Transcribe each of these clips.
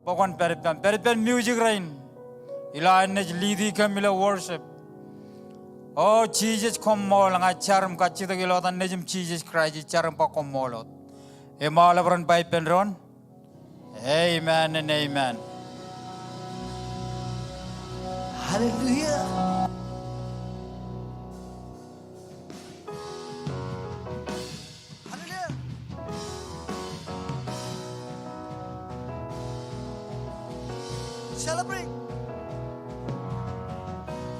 Pokon peripen music rain. Ila ane lidi kamila worship. Oh Jesus kom mol nga charm kachito kilot ane jim Jesus Christ charm pa kom molot. E malabran paipen ron. Amen and amen. Hallelujah. Hallelujah. Celebrate.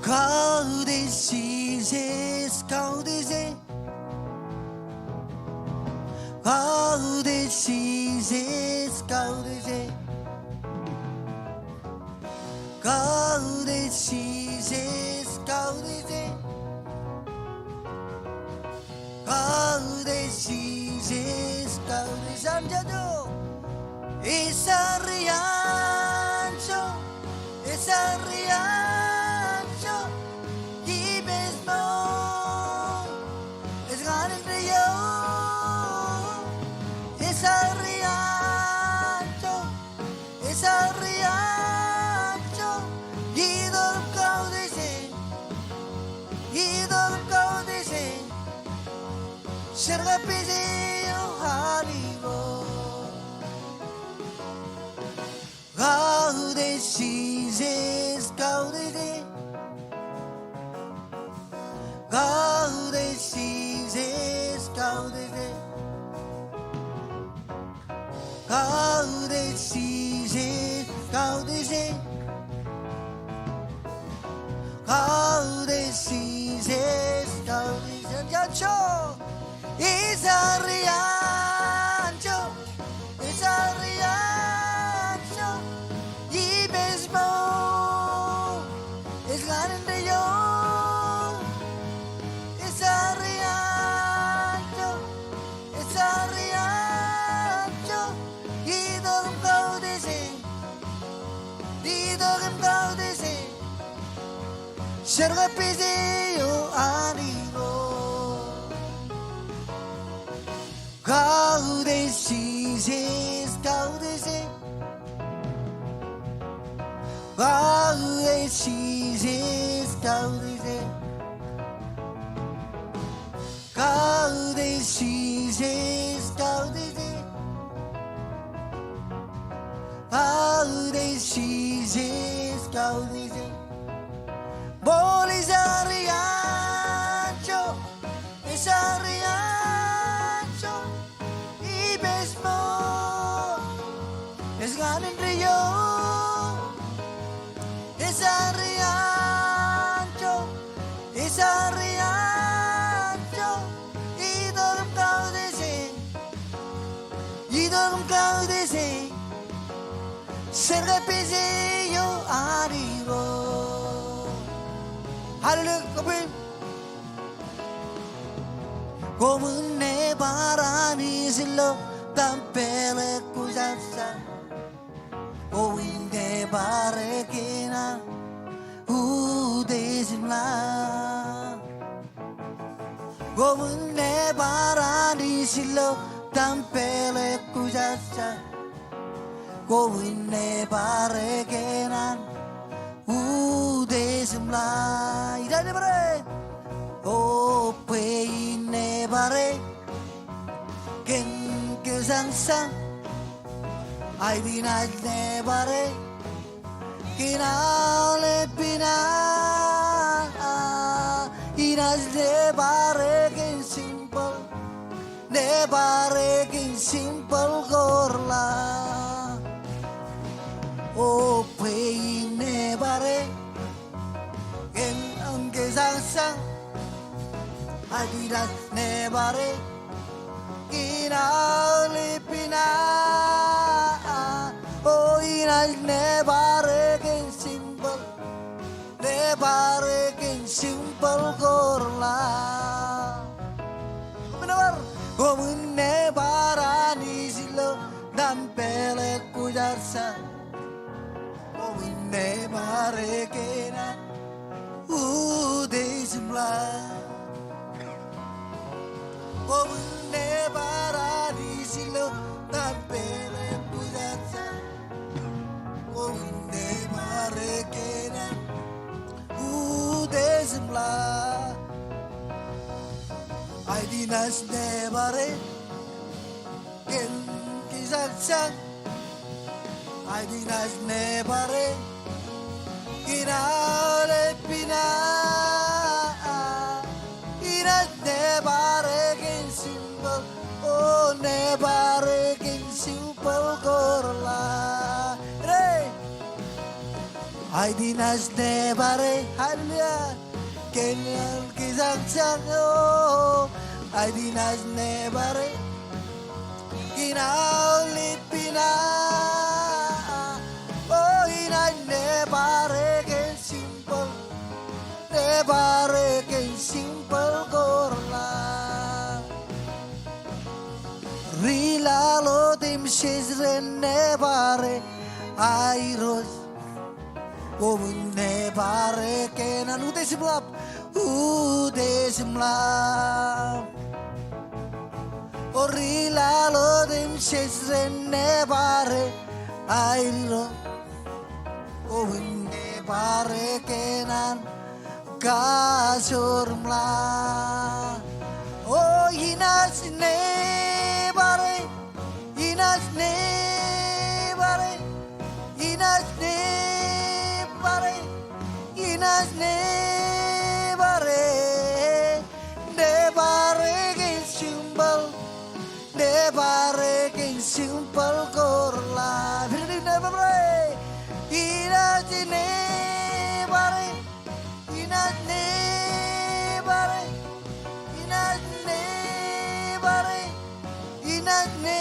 God is Jesus, God is it. God is Jesus, God is it. God is Jesus, God is it. God is Jesus, God is Anjado. Isa riancho, Isa riancho. Gibes mo, es ganin rio. Isa riancho, Isa riancho. Idol kau dise, idol kau dise. Serga pise yo harigo. God is Jesus, God is it. God is Jesus, God is it. God is Jesus, God is it. God is Jesus, God is it. Gancho, is a riancho, is a riancho. Y mismo es grande yo, es a riancho, y todo un caudice, y todo un caudice. Serga pisillo amigo. God is Jesus, God is it. God is Jesus, God is it. God is Jesus, God is it. God is Jesus, God is it. Bolis ariancho, es ariancho, y besmo, es ganin rio, es ariancho, y dorm kau dese, serga pise yo arigo. Hallelujah, kapil. Komune barani silo tampele kujasa. Owinde barekina udesimla. Komune barani silo tampele kujasa. Owinde barekina udesimla. Idane bare. O peine bare. Ken kesangsa. Ay binay ne bare. Kinale pina. Inas ne bare ken simple. Ne bare ken simple gorla. O peine bare. Ken angke sang. Adidas ne bare. Kinale pina. Oh, inas ne bare ken simple. Ne bare ken simple gorla. Benar. Komune barani silo dampele kujarsa. Komune bare kena udesimla. Komune barani silo dampele kujarsa. Ay di nas ne bare ken kisaksak Ay di nas ne bare kinale pina Inas ne bare ken simbol Oh ne bare ken simbol korla Re Ay di nas ne bare hallelujah Kenal kisaksak oh Ay di nas ne bare kinale pina Oh inas ne bare ken simbol Ne bare ken simbol korla Rilalo dim şezren ne bare Ayros Omun ne bare kenan udesimlap Orilalo dim şezren ne bare Ayros Omun ne bare kenan Kasurmla Oh inas ne bare Inas ne bare Inas ne bare Inas ne bare Ne bare gen simbol Ne bare gen simbol korla Birini ne bare Inas ne bare Inas ne bare Inas ne bare Inas ne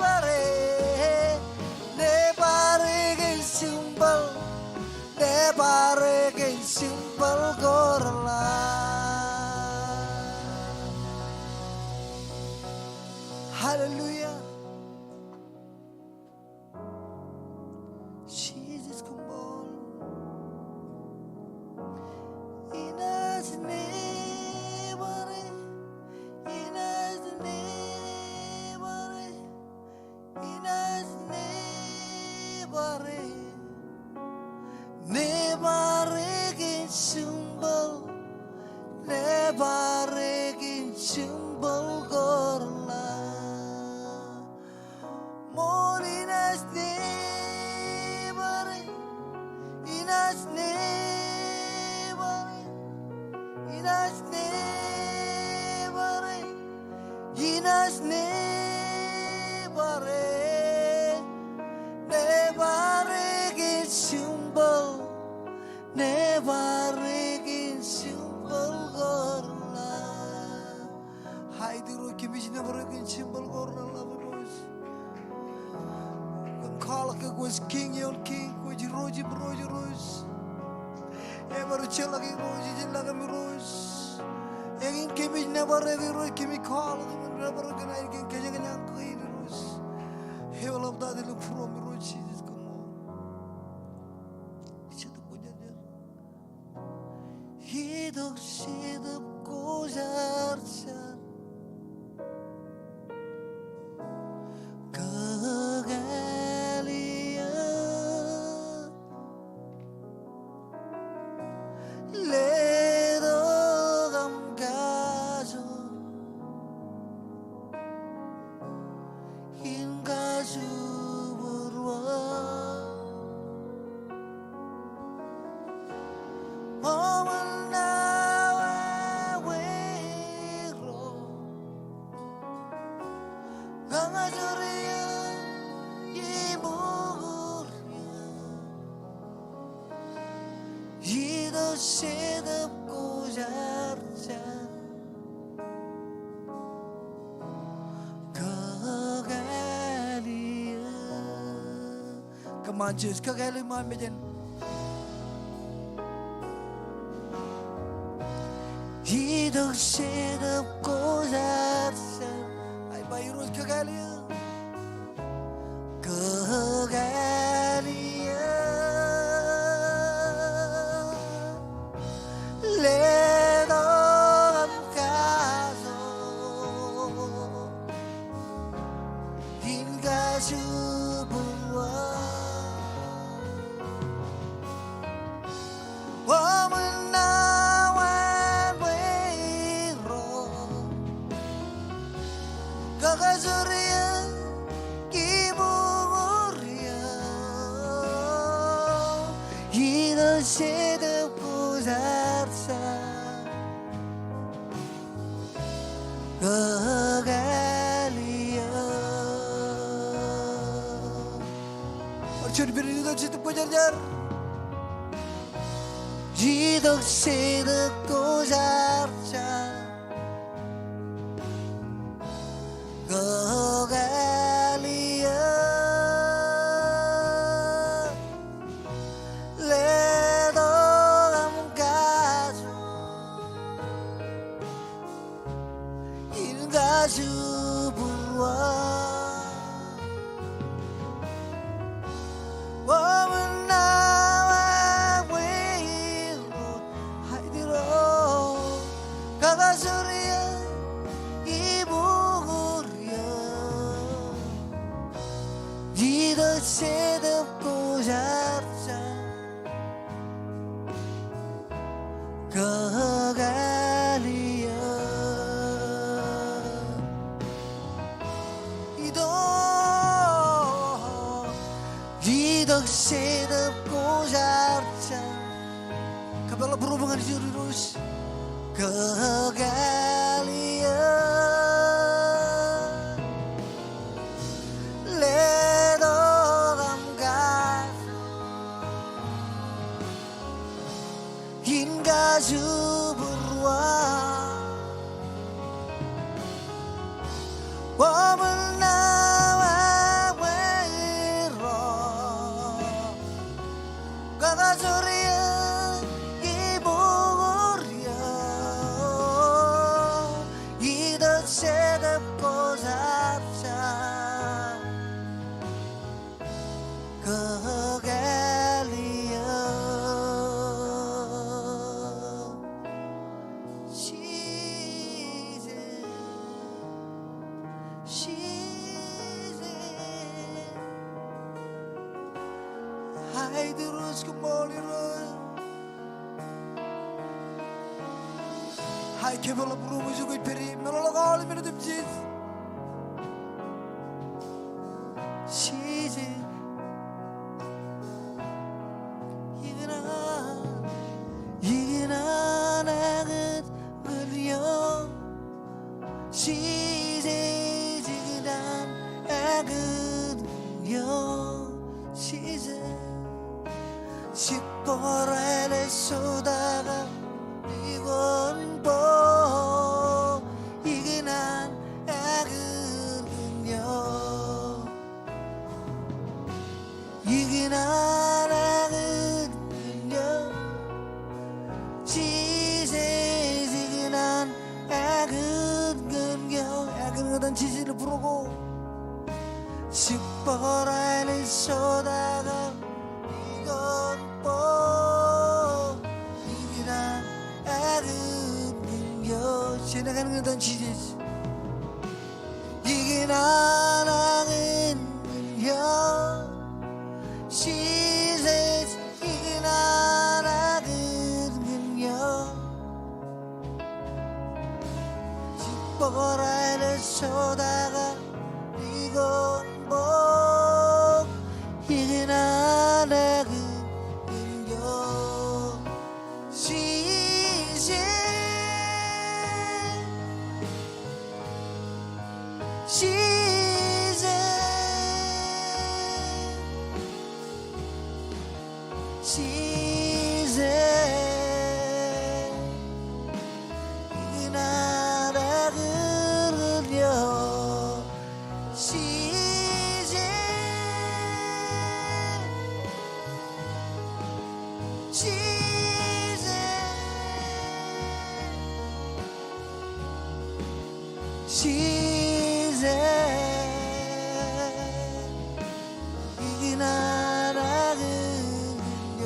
bare Ne bare gen simbol Ne bare gen simbol korla Hallelujah Jesus come on Inas ne bare Inas ne bare Inas ne bare Ne bare gen simbol Ne bare gen simbol korla Mon inas ne bare Inas ne bare Inas ne bare Inas ne bare Ne bare gen simbol Ne bare gen simbol korla Haydi ro kimi ne bare gen simbol korla labros Kala ke was king yon king ko ji roji broji ros E baru chela ke roji jilla ke mi ros Egin kimi ne bare de ro kimi kala ke ne bare ke nai ke ke nyang ko ini ros He olam da de look from ro Jesus come on Chatu punya dia hidupku jarsa kegalian ledo gam gajo hingga suburwa hidupku jarsa kegalian. Come on, Jesus, kegalian mo amin. hidupku jarsa ay bayros kegalian. Ledo ang kaso hingga subuh menawan wiro 가가소리야 기분이야 이런 새도 보살사 거갈이야 Orçun birini de çıtıp kocarlar Cidok sedik kocarca Gogaliya Ledo amgasu Ingasu burwa 새롭고 잡자 거갈이여 이덕 새롭고 잡자 Kapala berhubungan di terus 거갈이여 Ingasu berwa Wamenawa wero Gagasoria iburia Ida sedap kozapsa Hai terus kembali Hai kebala berumu juga peri melolak kali minum jis Size Yigana naget beliau Size jigidan aget beliau Size 시퍼레레 쏟아가 이건 뭐 이게 난 악은요 이게 난 악은요 지세 난 악은요 악은하던 지지를 부르고 시퍼레레 쏟아가 지나가는 거던 지지지 이게 나랑은 여 시세 이게 나랑은 여 집보라를 쏟아가 이건 뭐 이게 나랑은 여 시세 시세 이 나라 그려 시세 시세 시세 이 나라 그려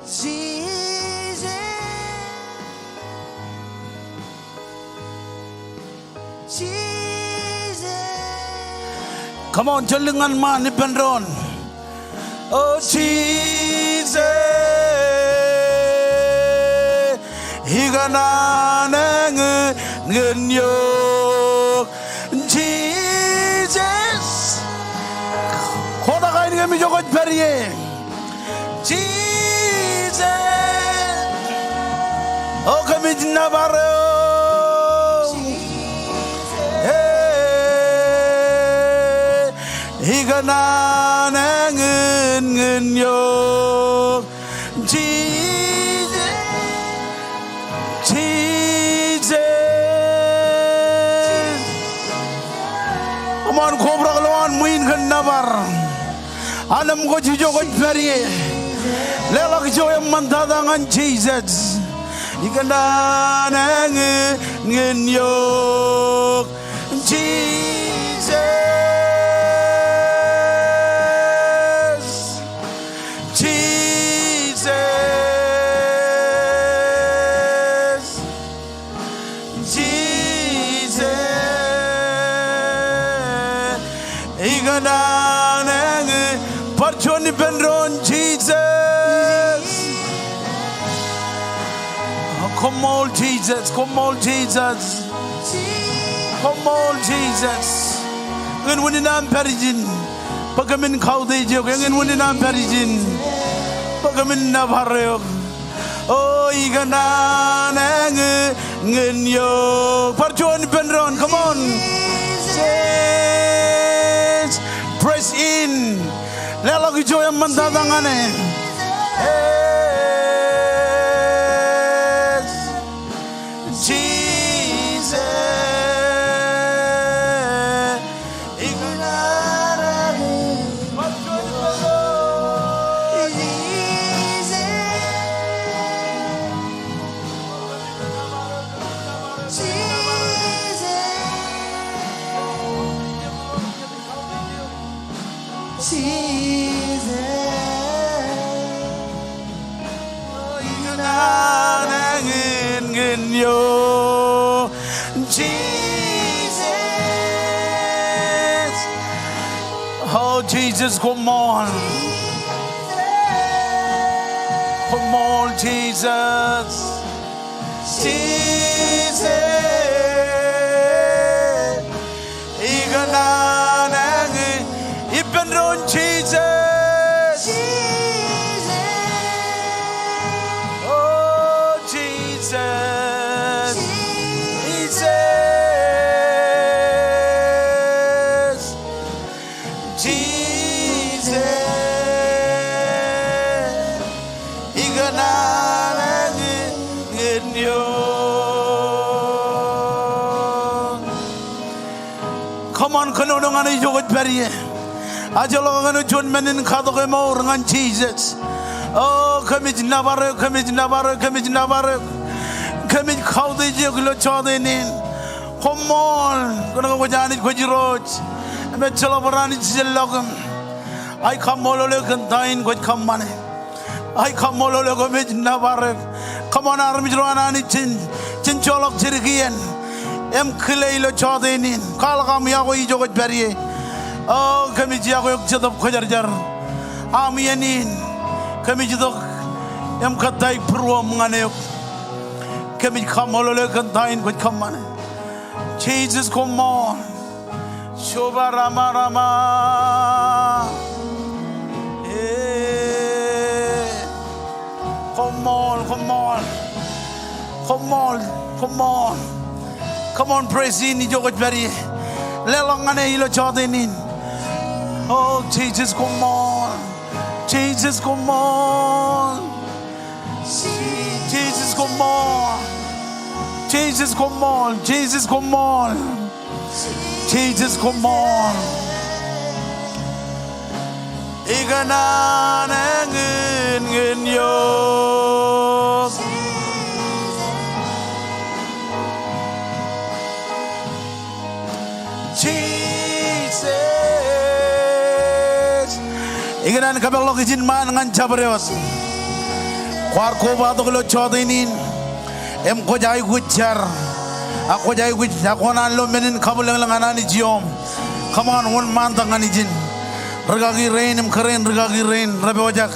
시세 시세 Come on, jalingan man ni penron. Oh Jesus, higana nengen ngenyok kami jogot periye. Jesus. Oh kami jinabaro. Hey, higana nengen yo. Jesus, Jesus. Aman kobra kalwan muin kan nabar. Anam ko jijo ko periye. Lelak jo yang mantadangan Jesus. Ikanda nengen yo. Jesus, Jesus, Jesus. Ikanda nengen parchoni penron Jesus. Come on, Jesus. Come on, Jesus. Come on, Jesus. Ngin wuni nam perijin. Pagamin kaude jog. Ngin wuni nam perijin. Pagamin na barayog. Oh, igana ngin yo. Parchuan penron. Come on. Jesus. Press in. Lelaki joy ang mandadangane. Jesus, yo, Jesus. Oh, Jesus, come on. Come on, Jesus. Jesus. Igananang ipenron Jesus. Oh, Jesus. Come on, kanunong ano yung periye. Ajalo ano John menin kado kay mo orangan Jesus. Oh, kami jinabaro, kami jinabaro, kami jinabaro, kami kaude joglo chodenin. Come on, kono ko janit ko jiroj. Me chalo barani jellogam. Ay kamolole kantain ko kamane. Ay kamolole ko me jinabaro. Come on, armi jroana ni chin cholok jirgian. Em khleilo chodenin. Kal kam ya ko ijogot periye. Oh, kami jia ko yok jadop khajar. Amianin. Kami jidok em katai purwa mngane. Kami kamolole kantain ko kamane. Jesus, come on. Shoba Rama Rama. Come on, come on. Come on, come on. Come on, praise in jogot bari. Lelongane ilo chodenin. Oh, Jesus, come on. Jesus, come on. Jesus, come on. Jesus, come on. Jesus, come on. Jesus, come on. Igana ngin yo. Jesus. Igana kabelo kijin man ngan jabrewat. Kwar ko ba to lo chodenin. Em ko jai guchar. Ako jai guch ako nan lo menin kabulang lang anani jiom. Come on, one man tangani jin. Regagi rain em keren regagi rain rabe ojak.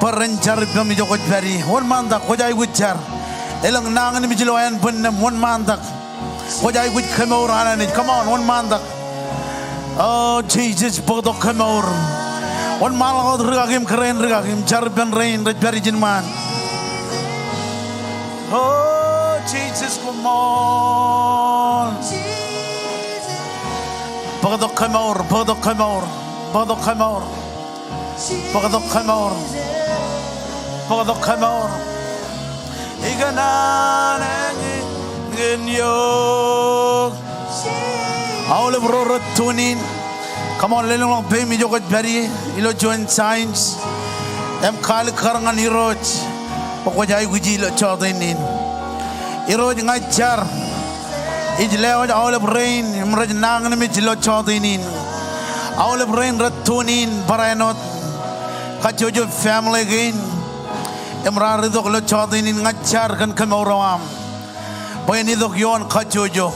Perencar kami jokot bari. One man tak ko jai guchar. Elang nangan mi jiloyan benem one man tak. Ko jai guch kemor anani. Come on, one man tak. Oh Jesus, bodo kemor. On malakot rigagim keren rigagim jarben rain rejberijin man. Oh Jesus, come on. Pagdok kamaur, pagdok kamaur, pagdok kamaur, pagdok kamaur, pagdok kamaur. Iganan genyo. Aule bro tunin. Come on, let me pay me jogot bari. Ilo join signs. Em kal karangan iroj. Pokoknya aku jilo chawdinin. Iroj ngajar. Ijlewaj aule brain. Imraj nangan mi jilo chawdinin. Aule brain ratunin parayanot. Kajojo family again. Emrar itu kalau chawdinin ngajar kan kemauram. Poin itu yon kajojo.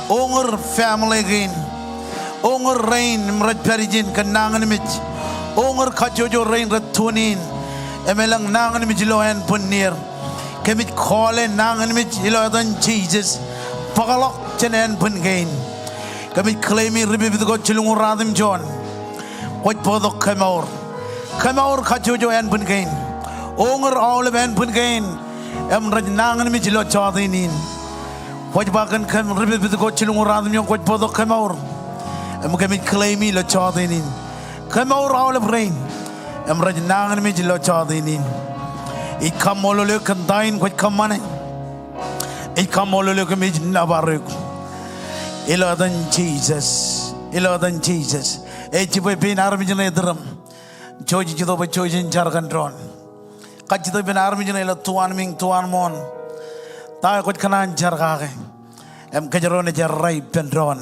Onger family again. Onger rain mraj perijin kan nangan mit. Onger kajojo rain ratunin. Emelang nangan mit jilohan punir. Kemit kole nangan mit jilohan Jesus. Pagalok chenen pun gain. Kemit claimi ribi bit go chilungu radim John. Wat podok kemaur. Kemaur kajojo en pun gain. Onger all en pun gain. Emraj nangan mit jilo chadinin. Wat bakan kem ribi bit go chilungu radim John. Wat podok kemaur. Kemit claimi lo chadinin. Kemaur all rain. Emraj nangan mi jilo chadinin. Ikam molole kandain kwat kamane. Ikam molole kami nabaruk. Iladan Jesus. Iladan Jesus. Ejibo bin armi jene drum. Joji jido ba joji jargan dron. Kajido bin armi jene la tuan ming tuan mon. Ta kwat kanan jarga. Em kajarone jarrai ben dron.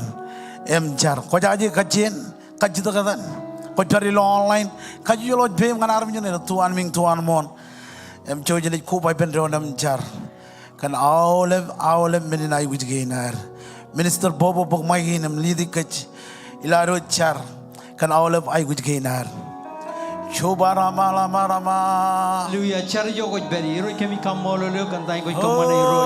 Em jar. Kwajaji kajin. Kajido kadan. Pajari lo online, kaji lo bem kan armi jene tuan ming tuan mon. Em joji le ku bai ben ronam jar. Kan awle minin ai wit gainar. Minister Bobo bog mai ginam lidi kach ilaro jar. Kan awle ai wit gainar. Shoba rama rama rama. Hallelujah. Char yo koj beri. Iro kemi kamolo lo kan tai koj kamana iro.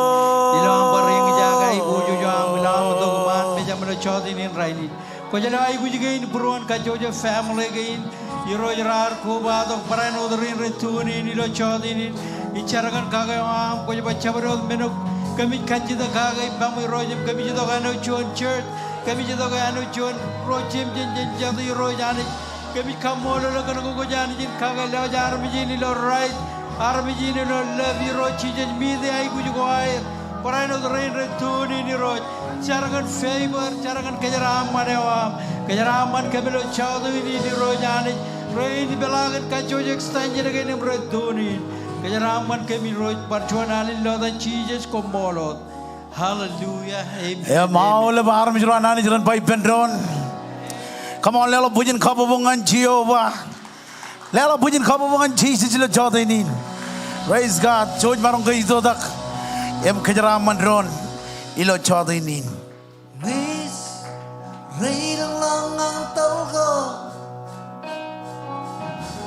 Ilo ang bareng jaga ibu jo ang bilang to man meja melo chodi nin raini. Kojala ai guji gain buruan ka jojo family gain. Iro jarar ko ba to paran odorin retuni ni lo chodi nin. Icharagan kaga am koj bacha barod menok kami kanji da kaga bam iro jem kami jido kano chon church. Kami jido kano chon ro jem jen jadi iro jani. Kami kamolo lo kano ko jani jin kaga lo jar mi jini lo right. Ar mi jini lo love iro chijen mi de ai guji ko ai. Paran odorin retuni ni ro. Caragan favor, caragan kejaram manewam, kejaram man kemelo chawdu ini di rojani, roi di belagan kacoje extanje lagi ni berduni, kejaram man kemi roj perjuangan lo dan Jesus kombolot, hallelujah, amen. Ya mau le bahar mijuran ani jalan pai pendron. Come on, lelo bujin kabubungan Jehovah, lelo bujin kabubungan Jesus le jauh ini. Praise God, jauh marong ke itu dak, em kejaram mandron. Ilo chadinin. Miss, rain lang ang tao ko.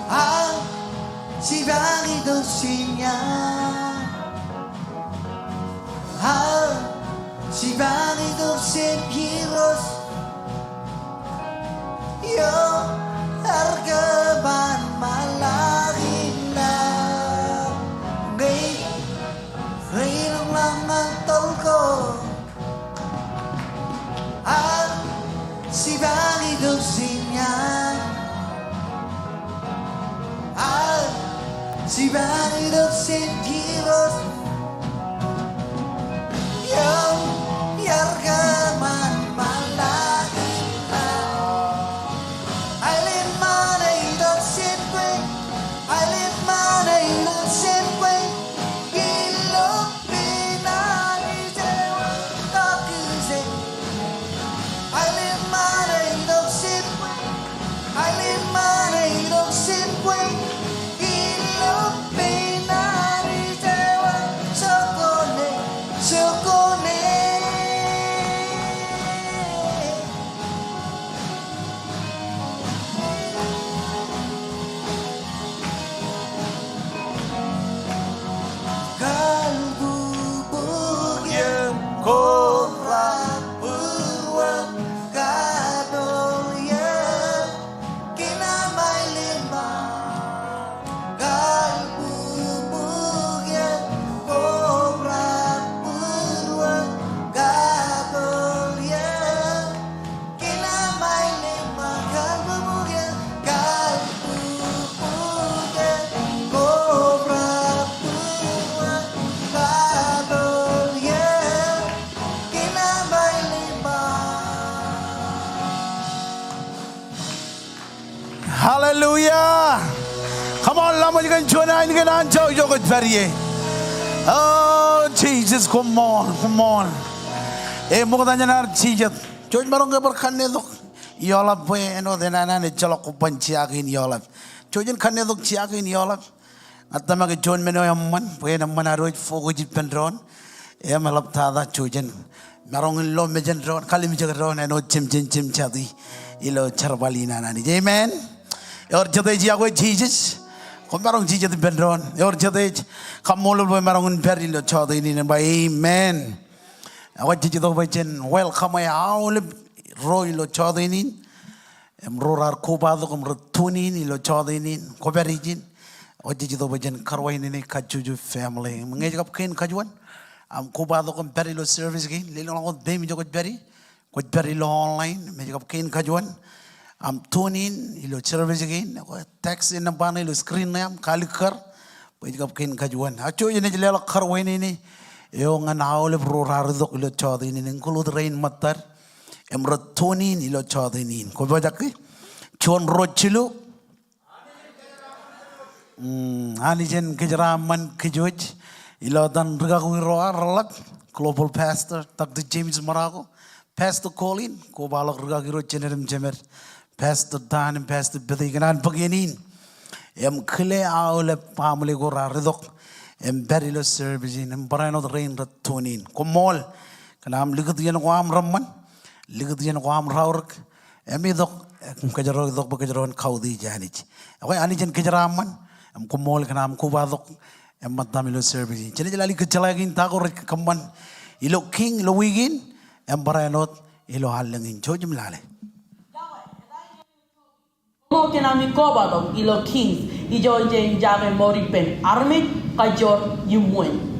Ang sibagi daw siya. Ang sibagi daw sentiros. Yo, argaban malaki na. Rain lang ang tao ko. Sibagi daw siya. Sibagi daw sentiros. Yo, Lamojigan Chona and Ganancho Yoga Ferrier. Oh, Jesus, come on. Eh, Mogadana, Jesus. George Maronga Canelo. Yola Bueno, the Nana, Chalokupan Chiak in Yola. Georgian Canelo Chiak in Yola. At the Maga John Menoyaman, when a manaro for which Pendron. Emalaptada Chujan. Marong Lo Mejan Kalimjaron and Ochim Jim Chadi. Ilo Charbalina. Amen. Your Jade Jesus. Marong Jesus the Pendron. Your Jade. Come all over Marong Peril Chadi in by amen. I want you to welcome my owl. Royal Chodinin, Rorar Kobadum Rotunin, Ilo Chodinin, Coberijin, or did you the Wajan Carwine in a Kajuju family? Mangaj of Ken Kajuan, I'm Kobadum Perilo service again, little Dame Jogberry, with Perilo online, Magic of Ken Kajuan. I'm tuning, Ilo service again, text in the banner, screen name, Kalikar, Magic of Ken Kajuan. I show you a little Carwine, young and owl of Rorar Ilo Chodin, include rain matter. Emrotoni nilo chodinin. Ko bajaki chon rochilu. Anijen kejraman kejuj. Ilo dan regaku roar relak. Global pastor Dr. James Marago. Pastor Colin. Ko balak regagi rochenerem jemer. Pastor Dan and Pastor Billy ganan paginin. Em kile aule pamule go raridok. Em berilo servicing. Em barano rain rotonin. Ko mol. Kanam ligat yan ko am ramman. Ligadian Guam Raurk, Emidok, Kajarok, Bakajaron, Kaudi Janich. Away Anijan Kajaraman, and Kumol Kanam Kubadok, and Matamilo service. Chelali Kachalagin, Tagor Kaman, Ilo King, Lowigin, and Baranot, Ilo Halang in Chojim Lale. Kinami Kobadok, Ilo Kings, Ijo Jane Jame Moripen, Army, Kajor, you win.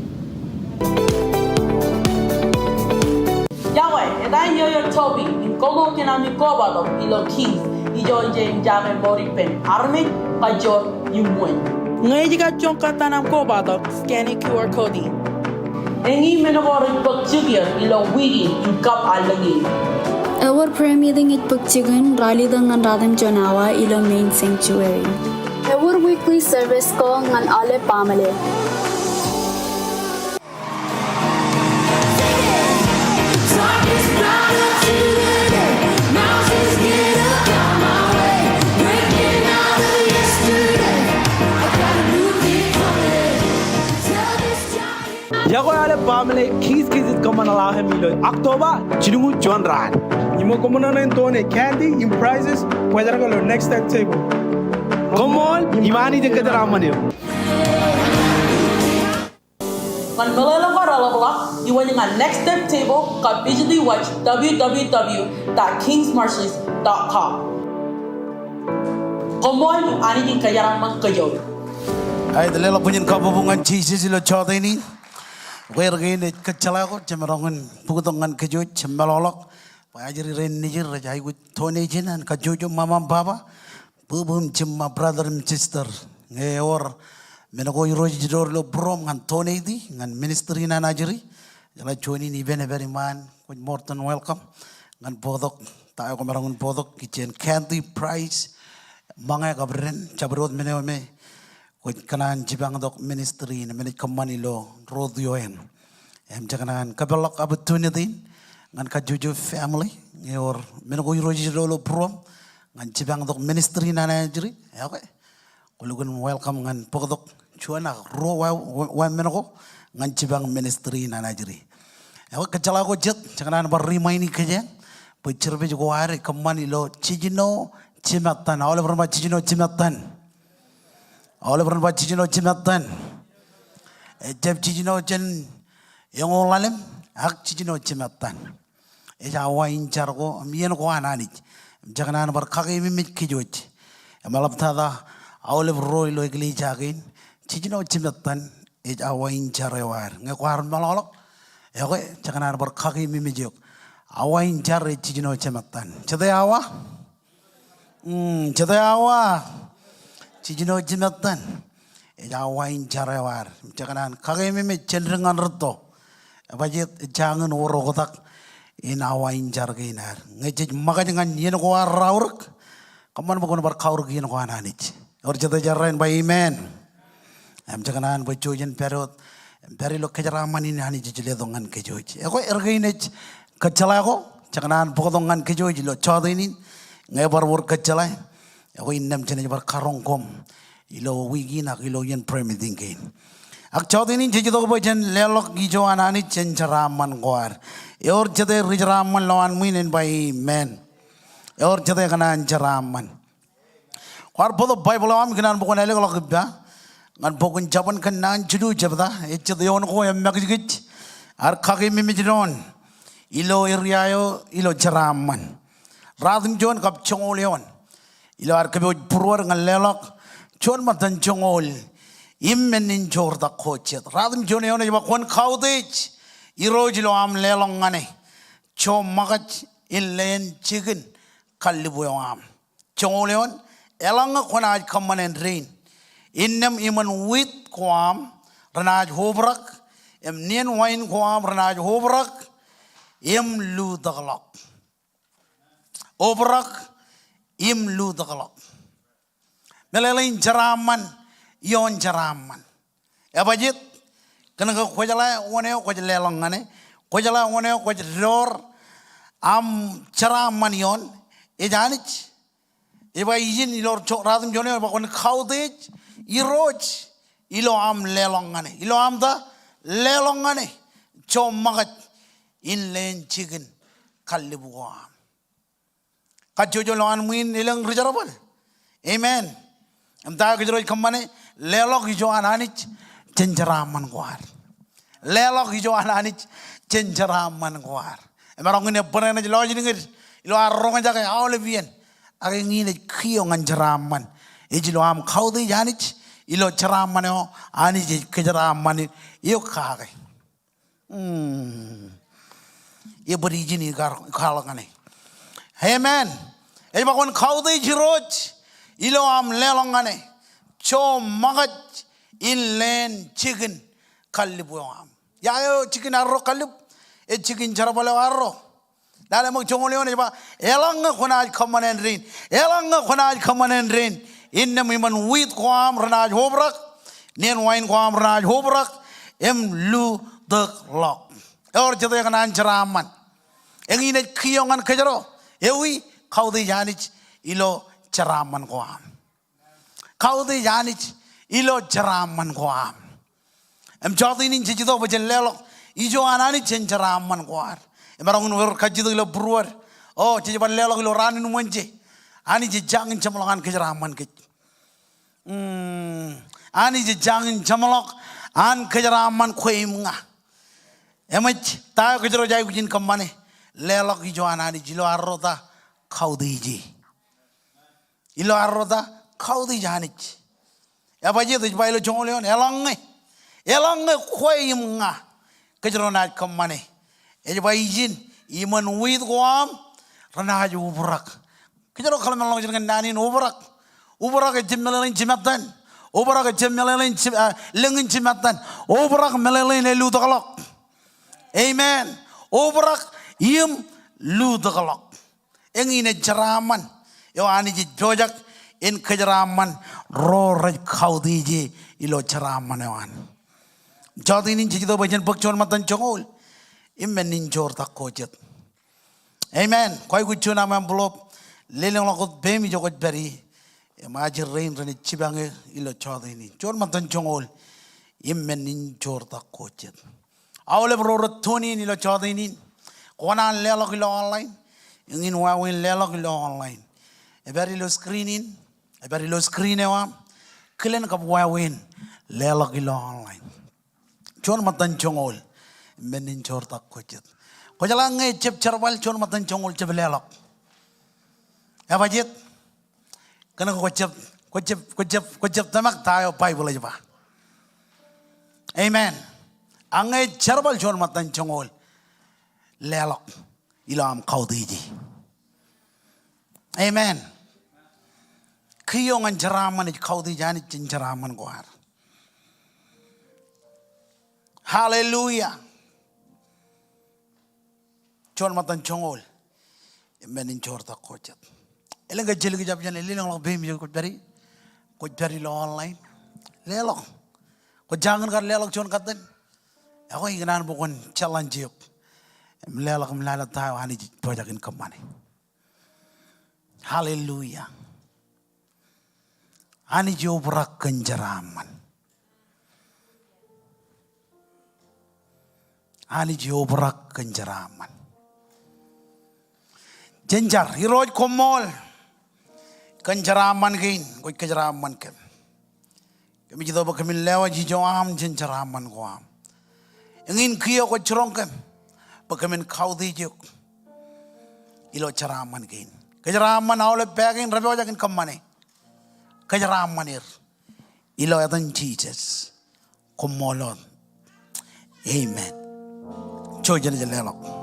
Yahweh, and I know your Toby, in Gogo Kinami Kobado, Ilo Kings, Ijo Jane Jame Moripen, Army, Kajor, you win. Ngajiga Jonkatanam Kobado, scanning QR code. Any Menavor book Jugger, Ilo Weeding, in Cup Alagi. Our prayer meeting at Pugchigan, Ralidang and Radhan Jonawa, Ilo Main Sanctuary. Our weekly service call ng Ale Pamale. Jagoale Pamele, Keys is common allow him October, Chinu John Rad. You mo common and Tony candy in prizes, whether I go next step table. Come on, Imani the Kadaramani. When Malala Varala, you winning a next step table, got visually watch www.kingsmarshes.com. Come on, Ani Kayaraman Kayo. I the little Punyan Kabungan Jesus Ilo Chodini. Where again it Kachalago, Chamarongan, Pugutongan Kajuj, Malolok, Ajari Rain Niger, I with Tony Jin and Kajujo, Mama Baba, Bubum Chimma, brother and sister, or Menago Rojidorlo Brom and Tony D and Ministry in Najari, like joining even a very man with Morton welcome, and Podok, Tagomarangan Podok, Kitchen Candy Price, Manga Gabren, Chabrod Menome. With Kanan Jibangdok Ministry in a minute Kamanilo, Road Yoen. Jakanan Kabelok opportunity, and Kajuju family, your Menago Rojolo Prom, and Jibangdok Ministry in Anajri. Ulugan welcome and Podok, Chuana, Roa, one Menago, and Jibang Ministry in Anajri. Kachalago Jet, Jakanan Barimani Kajan, but Chervij Guare, Kamanilo, Chijino, Chimatan, all over my Chijino Chimatan. All over what Chino Chimatan. Jeff Chino Chen Young Olalem, Ak Chino Chimatan. It's our in Chargo, Mian Guananich, Jaganan Barkaki Mimik Kijuch, and Malaptada, Olive Roy Logli Jagin, Chino Chimatan, it's our in Charawar, Naquar Malok, Jaganan Barkaki Mimijuk, our in Charry Chino Chimatan. Chadeawa? Chadeawa. Chijino Jimatan, a wine charawar, Jaganan, Kagame, children on Roto, a budget, a jangan or rotak in our wine jargainer. Nature Magajan Yenogua Raurk, come on, Bogon Kaurgi and Wananich. Or jada jarrain by amen. Am jaganan by Jojan Perot. Very look Kajaraman in Hani Jiledongan Kajoj. Ego ergainage Kachalago, Jaganan Podongan Kajoj, Lo Chodinin, never work Kachala. Ego in them Genever Karongkom. Ilo Wigina, Iloyan Premiding gain. Akchodin Jido Bojan, Lelok Gijo and Anich and Jaraman Guar. Your Jade Rijaraman Loan Winin by men. Your Jadekanan Jaraman. Or both Bible am Ganan Bokanelokba. Ngan pokon jaban kan nan judu jabda etche de on ko em magigit ar khage mimidron ilo iriayo ilo jaraman radim jon kap chongoleon ilo ar kebe purwar ngal lelok jon matan chongol immenin jorda khochet radim jon yon ba kon khawdech irojilo am lelong ngane cho magach illen chicken kallibu am chongoleon elanga konaj kamanen rain Innem iman wit kwam ranaj hobrak em nien wine kwam ranaj hobrak em lu daglak obrak em lu daglak melelain jaraman yon jaraman abajit kana ko khojala one ko lelang ngane khojala one ko ror am jaraman yon e janich e ba yin ilor radim jone ba kon khawdech Iroj ilo am lelongane ilo am da lelongane chomagat in len chicken kallibuam kajojo loan muin ilang rijarabal amen am da gijroj kamane lelok ijo ananich chenjaraman gwar lelok ijo ananich chenjaraman gwar emarong ne banana loj ningir ilo arong jaga awlevien age ngine khiyo nganjaraman Ijilo am khawdi janich ilo charamano ani kejaramani yo khage ye berijini gar khalangane amen e bakon khawdi jiroj ilo am lelongane cho magat in len chicken kallibu am yayo chicken arro kallib e chicken charabalo arro dale mo chongole ba elanga khonaj khamanen rin elanga khonaj khamanen rin Inna miman wit kwam ranaj hobrak nien wine kwam ranaj hobrak em lu dek lok or jada kanan jaraman engine khiyongan kejaro ewi khawdi janich ilo jaraman kwam khawdi janich ilo jaraman kwam em jodi nin jido bajen lelok ijo anani chen jaraman kwar emarong wer kajido ilo bruar oh jiban lelok ilo ranin monje ani jangin chamlangan kejaraman ke ani jangin chamalok an kejaraman khoimnga emach ta kejaro jai kujin kamane lelok ijo anani jilo arrota khawdiji ilo arrota khawdi janich abaje de bailo chongleon elange khoimnga kejaro na kamane e baijin iman wit kwam ranaju ubrak kejaro kalamalong jengan nani ubrak ubrak jemmelin jimatan ubrak jemmelin lengin jimatan ubrak melelin ludaglok amen ubrak yim ludaglok engine jaraman yo ani jojak in kejaraman ro raj khawdiji ilo jaraman yawan jodinin jido bajan bakchon matan chongol immenin jor takojet amen koy guchuna man blop leleng lokot bemi jogot beri majir rain rani chibange ilo chodini jor matan chongol immenin jor takojet awle bro toni ilo chodini kona lelok ilo online ingin wawin lelok ilo online ebari lo screening ebari lo screenewa kelen kap wawin lelok ilo online jor matan chongol menin jor takojet ko jala nge chep charbal jor matan chongol chep lelok abajet kana ko chep tamak tayo bible aja ba amen ange charbal jor matan chongol lelok ilam khawdiji amen khiyongan jaraman khawdi jani chin jaraman gwar hallelujah jor matan chongol menin jor takojet elenga jelgi jab jane lelong lo bemi ko dari ko jari lo online lelok ko jangan kar lelok chon katen ako ingnan bukon challenge yok lelok mlala tayo hani pojakin kamane hallelujah ani jo brak kenjaraman ani jo brak kenjaraman jenjar hiroj komol kenjaraman gain ko kenjaraman kem kami jito ba kami lewa jijo am kenjaraman ko am ingin kiyo ko churong kem ba kami kau di juk ilo charaman gain kenjaraman awle pegin rabi wajakin kamane kenjaraman ir ilo atan Jesus komolon amen chojan jalelok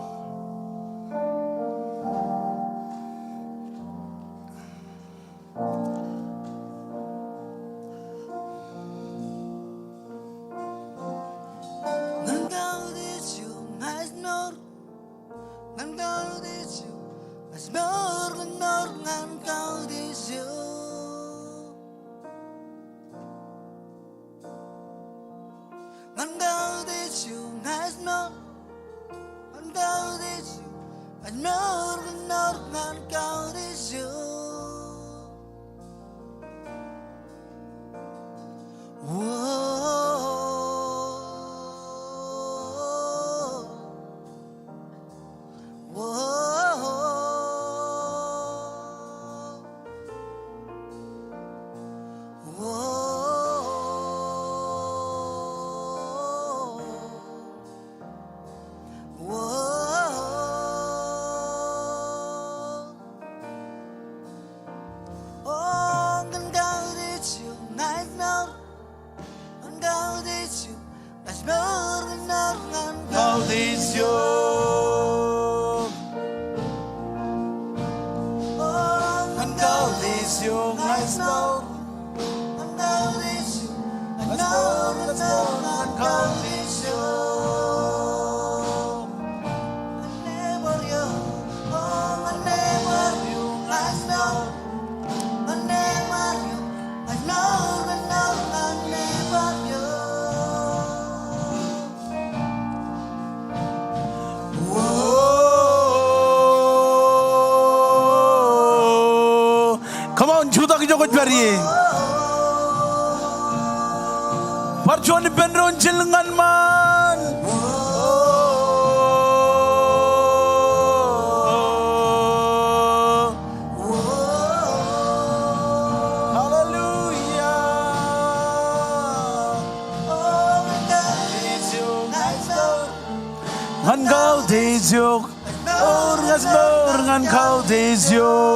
jogot bari parchoni benron jilngan man hallelujah ngan kau dejok orgas ngan kau dejok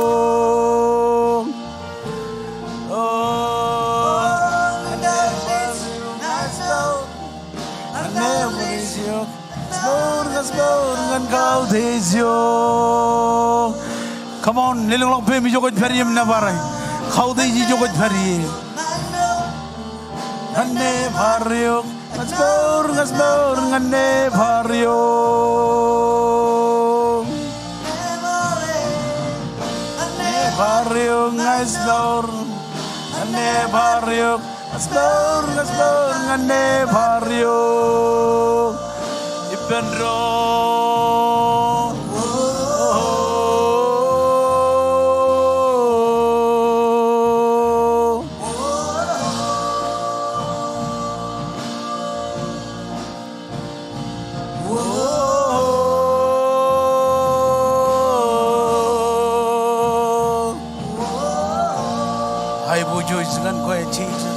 come on lelong long pe mi jogot peri na bare khaude ji jogot peri anne bharyo ngasbor nganne bharyo anne bharyo ngasbor anne bharyo ngasbor nganne bharyo Benro Hai bujo isgan ko Jesus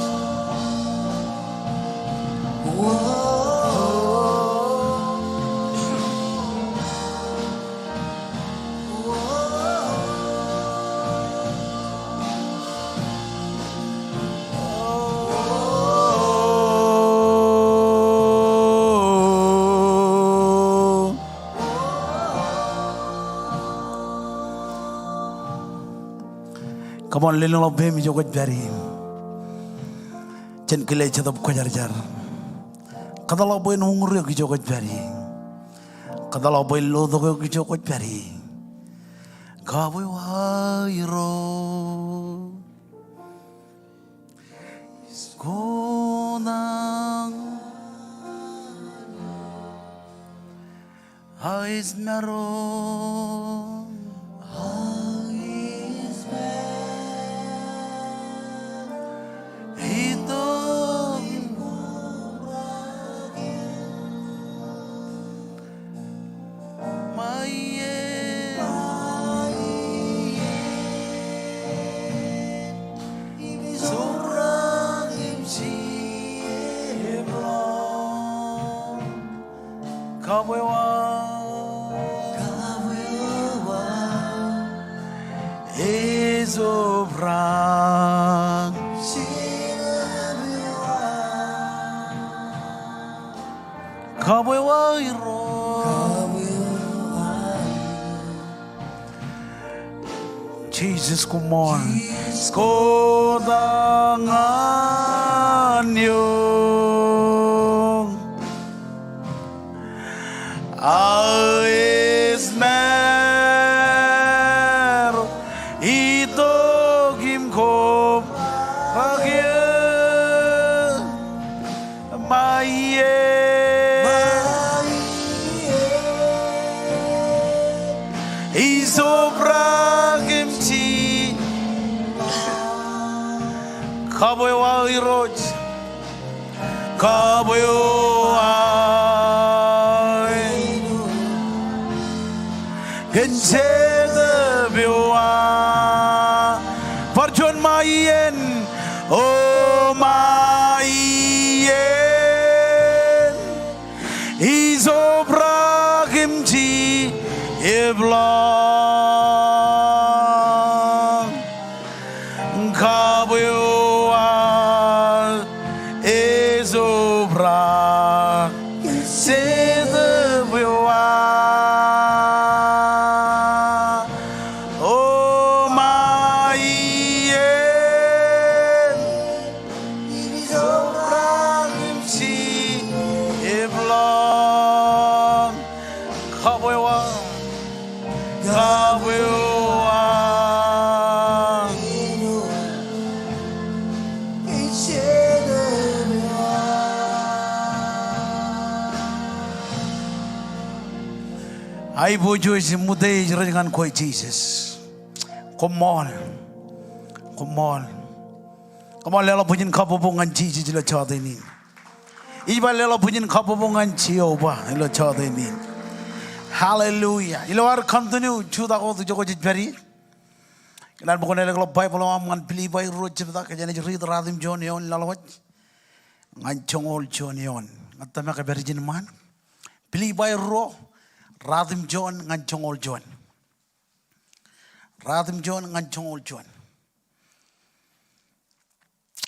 Come on, little of him, you got very. Chen kile chadab ko jar jar. Kadalo boy nungru ki jogot very. Kadalo boy lodo ki jogot very. Kaboy wairo. 고난 하이스메로 Jesus, come on. 고당한 영 아이스메로 이독임 곰하게 마이에 이소브라김치 가보여와 이로지 가보여와 근세드묘와 버전 마이엔 오 마이엔 이소브라김치 이블랑 가보여와 에소브라 세드묘와 오 마이엔 이소브라김치 이블랑 가보여와 I bojois muday jrengan koi Jesus. Come on. Lela punin kapobongan Jesus lo chadeni. Iba lela punin kapobongan Jehovah lo chadeni. Hallelujah. Ilawar continue chuda ko jogo jibari. Ilan bukan lela Bible am pili bay ro chibda ka jane read radim John yon lalawat. Ngan chongol John yon. Ngatama ka virgin man. Pili bay ro Radim John ngan chongol John. Radim John ngan chongol John.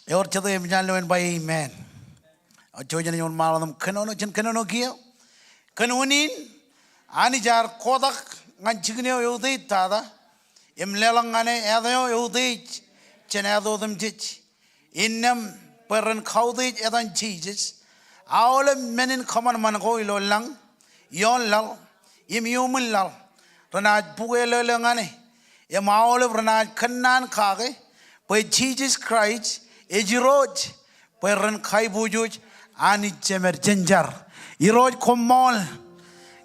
Yor chado em janlo by amen. Ajojan yon maladam kanono chen kanono kiyo. Kanonin ani jar kodak ngan chigneo yudit tada. Em lelang ane edayo yudit chen edodam jich. Innam peran kaudit edan Jesus. Aole menin kaman man ko ilo lang. Yon lal. Im yumul lal. Ranaj puge lelangane. Em aole ranaj kanan kage. By Jesus Christ. Ejiroj. By ran kai bujuj. Ani chemer jenjar. Iroj komol.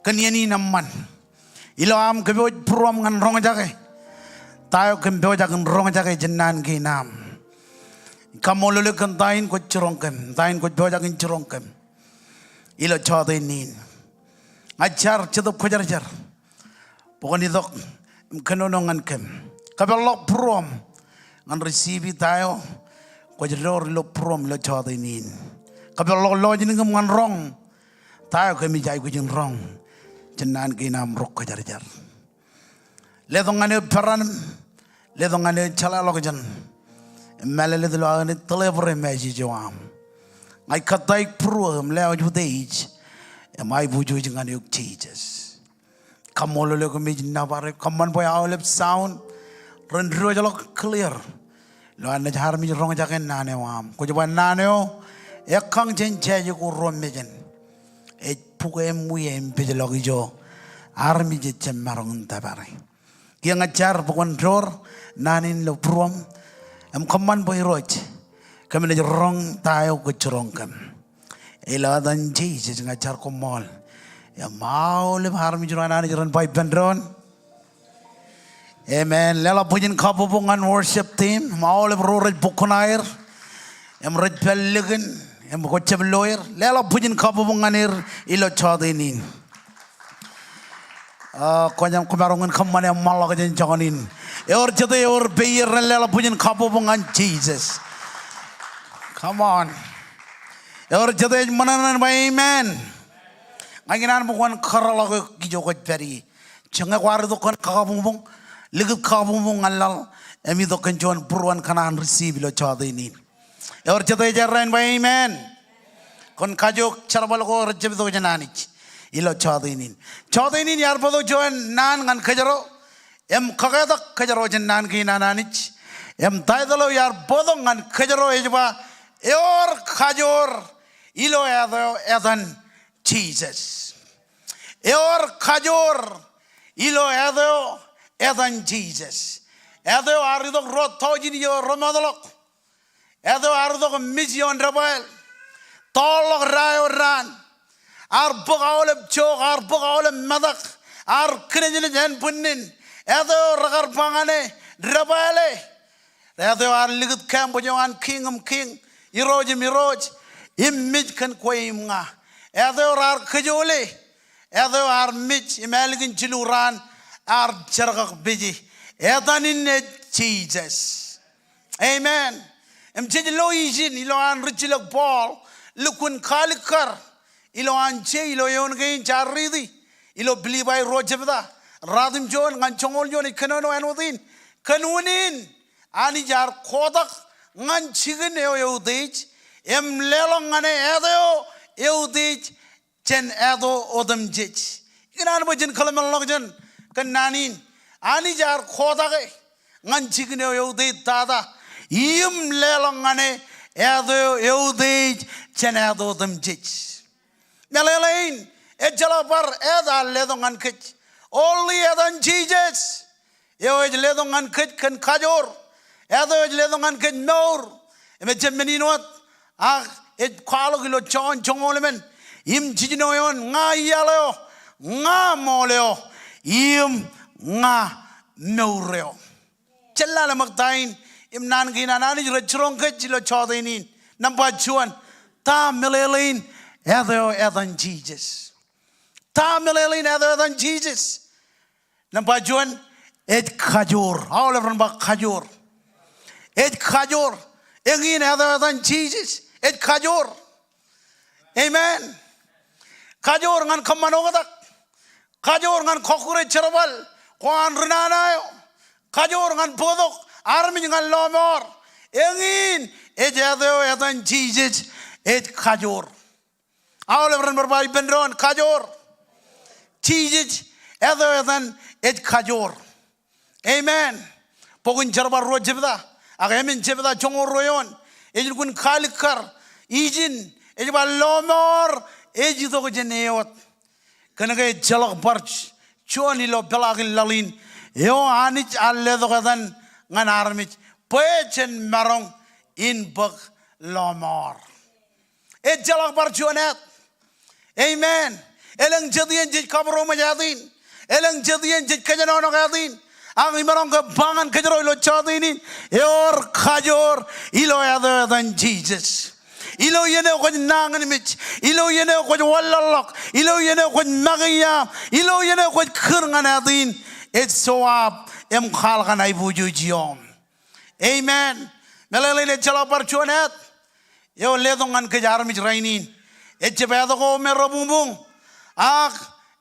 Kanyani naman. Ilo am keboj prom ngan rong jage. Tayo keboj akan rong jage jenan kinam. Kamolole kan tain ko churongkem. Tain ko boj akan churongkem. Ilo chode nin. Ajar cetup kejar jar. Pokoknya dok kenonongan kem. Kabelok prom ngan receive tayo. Kejar lo prom lo chode nin. Kabelok lo jadi ngan rong. Tayo kami jai kujin rong. Jenan kinam rok kejar jar. Ledongane peran. Ledongane chala lo kejan. Melele dulu ane televore meji jawam. Ay katai prom leo judej. Am buju jangan yuk Jesus. Kamu lalu kami jenabare. Kaman boy awalep sound. Rendro jalok clear. Lo ane jahar mi rong jaken nane wam. Ko jaban nane o. Ekang jen jaje ko rom mejen. Puke muye empije logi jo. Armi je cemarong tabare. Kia ngajar pokon jor nanin lo prom. Am kaman boy roj. kami na jorong tayo ko jorongkan. Iladan Jesus ngajar ko mall. Ya mau le har mi jorana ni joran pai pendron. Amen. Lela pujen kapupungan worship team. Mau le roret bukonair. Em red pelegen. Em kocep lawyer. Lela pujen kapupungan ilo chadinin. Konyam kumarungan kamane malak jen janganin. Yor jete yor beyer lela pujen kapupungan Jesus. Come on. Yor jete mananan ba amen. Ngaginan bukan karala gijogot peri. Jangan waru kan kakapupung. Lihat kakapupung ngalal. Emi dokan juan puruan kanan receive lo chadinin. Yor jete jarrain ba amen. Kon kajok charbal ko rejeb do jananich. Ilo chadinin. Chadinin yar podo juan nan ngan kajaro. Em kagadak kajaro jan nan ki nananich. Em taidalo yar podo ngan kajaro ejba. Yor kajor. Ilo edan Jesus. Yor kajor. Ilo edan Jesus. Edo aridok rot tojini yo romadolok. Edo aridok mission rabal. Tolok rayo ran. Ar bogawle chok, ar bogawle madak, ar krenjile jan punnin. Edo ragar pangane rabale. Edo ar ligut kampo jangan king. Iroj. Image kan koim nga. Edo ar kajole. Edo ar mich imaligin chiluran ar jargak biji. Edanin Jesus. Amen. Em jadi lo izin ilo an richilak ball lukun kalikar ilo an che ilo yon gain charidi ilo beli by rojebda radim jon ngan chongol jon ikanono anodin kanunin ani jar kodak ngan chigen yo dej em lelong ngane edo yo dej chen edo odam jej inan bojin kalamal logjan kananin ani jar kodage ngan chigen yo dej tada im lelong ngane edo yo dej chen edo odam jej melelain ejalabar eda ledongan kech only edan Jesus yo ledongan kech kan kajor edo ledongan kech nor emejem meninot et kwalo gilo chongolemen im jijinoyon nga yalo nga moleo im nga noreo chelala magtain im nan gina nani rechron kech lo chodinin number 1 ta melelain edan Jesus. Tamelelin edan Jesus. Nampak juan et kajur. All of them bak kajur. Et kajur. Engin edan Jesus. Et kajur. Amen. Kajur ngan kamanogadak. Kajur ngan kokure cherabal. Kuan renanayo. Kajur ngan podok. Armin ngan lomor. Engin et edan Jesus. Et kajur. All of them berbagai benron kajor. Jesus edan et kajor. Amen. Pokun jarbar ro jebda. Agamen jebda chongor royon. Ejil kun kalikar. Ijin. Ejibal lomor. Ejito ko jeneot. Kanagay jalak barch. Chuani lo pelagin lalin. Yo anich alledo kadan ngan armich. Poechen marong in bak lomor. Et jalak barchuanet. Amen. Elang jadian jij kabro majadin. Elang jadian jij kajanono gadin. Ang imarong kabangan kajaro ilo chadinin. Yor kajor ilo edan Jesus. Ilo yene ko nangan mich. Ilo yene ko wallalok. Ilo yene ko magiyam. Ilo yene ko kurngan adin. It's so up. Em khalgan ay bujujiyom. Amen. Melalele chala parchuanet. Yo ledongan kajar mich rainin. Echebado ko merobumbung.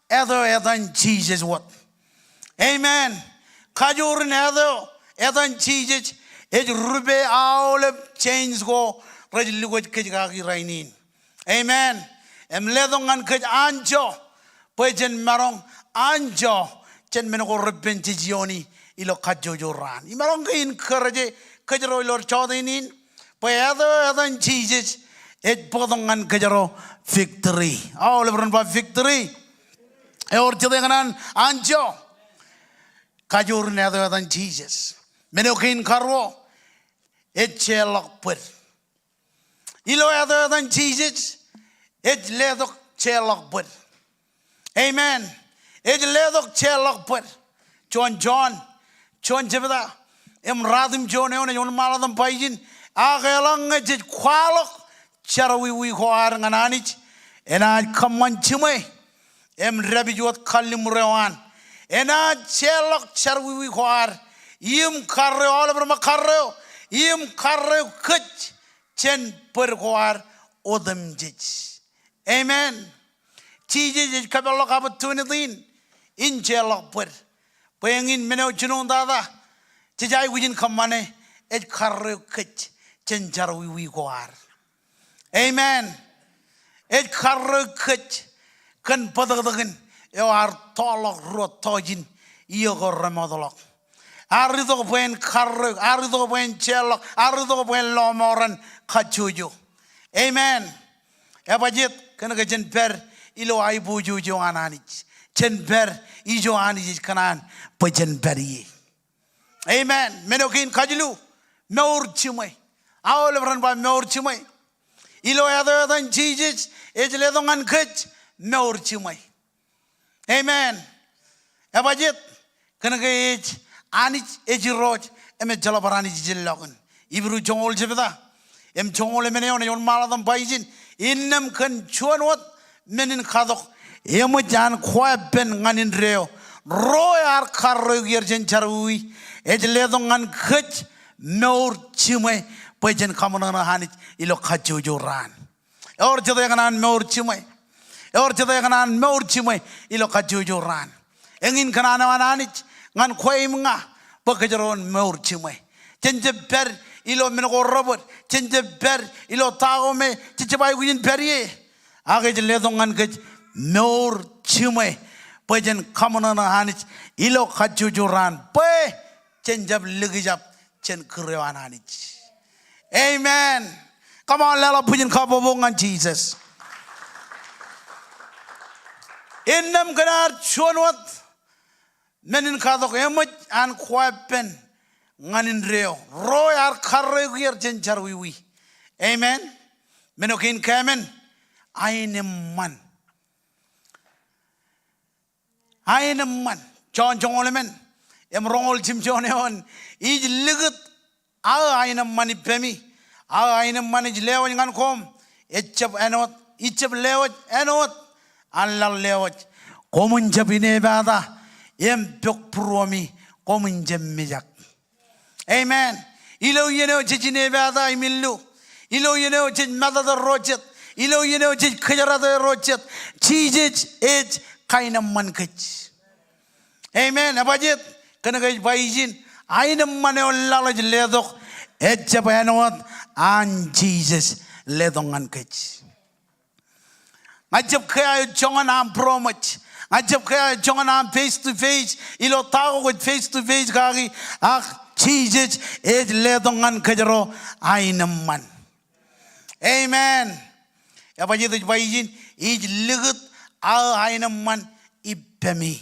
Edan Jesus what? Amen. Kajurin edan Jesus. Ej rube aule change go rajlugot kejagi rainin. Amen. Em ledongan kej anjo. Pojen marong anjo. Chen menogo ruben jioni ilo kajojoran. Imarong kain keraje kejero ilo chodinin. Edan Jesus. Et podongan kejaro victory. All of them victory. Or jadenganan anjo. Kajur nedo than Jesus. Menokin karwo. Et chelok put. Ilo other than Jesus. It ledok chelok put. Amen. It ledok chelok put. John Jebeda. Radim John Yon Maladam Pajin. Agelang it qualok. Charawi we hoar ananich. And I come on chime. Rabijot Kalim Rewan. And I chelok charawi we hoar. Yim carre all over Macarro. Yim carre kut. Chen per hoar odam jich. Amen. Jesus kabalok opportunity in chelok per. Paying meno chunon dada. Tijai within kamane. Et carre kut. Chen jarwi we hoar. Amen. Et carre kut. Kan padagin. You are tolok rotojin. Yogo remodolok. Arido buen carro, arido buen cello, arido buen lomoran kachuju. Amen. Ebajit kana jen per ilo ai buju jo ananich. Jen per ijo anich kanan pajen peri. Amen. Menokin kajlu meur chimai. All run by meur chimai. Ilo other than Jesus ejledongan kach meur chimai. Amen. Ebajit kana gej Anich ejiroj eme jalabarani jillagun. Ibru jongol jebeda. Em jongol emene on yon maladam baijin. Innam kan chuanwat menin kadok. Emo jan khoa ben nganin reo. Royar karro yerjen charui. Ejledongan khach meur chimai pajen kamonana hanich ilo khajojo ran. Or jadayanan meur chimai. Or jadayanan meur chimai ilo khajojo ran. Engin kanana wananich ngan khoy mga pagkajaron meur chimay chenje per ilo menogo robot chenje per ilo tao me chichbay win perie age ledong ngan ke meur chimay pajen kamana na hanich ilo khajujuran pe chenjab ligijab chen krewan hanich. Amen. Come on, lela pujin kabobongan Jesus. Innam ganar chonwat menin kadok emot an kwapen nganin reo roy ar karre gier jenjar wiwi. Amen. Menokin kamen ainem man John olemen em rongol chim joneon ij ligut a ainem mani pemi a ainem mani lewo ngan kom echap enot ichap lewo enot an lal lewo komun jabine bada em pok promi komun jemmijak. Amen. Ilo yeno jine bada imillu. Ilo yeno jin mada the rojet. Ilo yeno jin kajara the rojet. Jesus is kind of man kach. Amen. Abajit kana kach baijin. Ainam mane ollalaj ledok. Etchapanot and Jesus ledongan kach. Ajab kaya jongan am promoch. Ajab kaya jongan am face to face. Ilo tao with face to face kagi. Jesus is ledongan kajaro ainam man. Amen. Abajit baijin is ligut al ainam man ipemi.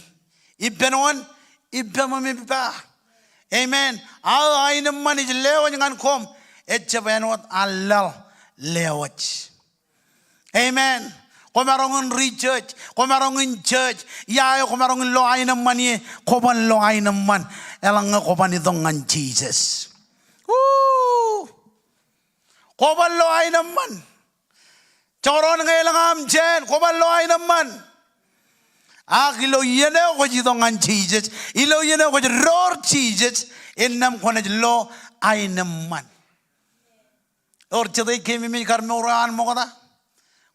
Ipenon ipemami pa. Amen. Al ainam man is lewan ngan kom. Etchapanot allal lewach. Amen. Komarong church, komarong church, ya komarong lo ainam mani, koban lo ainam man, elang koban idongan Jesus. Woo! Koban lo ainam man. Choron ngailang am jen, koban lo ainam man. Ilo yene ko idongan Jesus, ilo yene ko roar Jesus, innam konaj lo ainam man. Or chade kemi mi karme oran mo kada.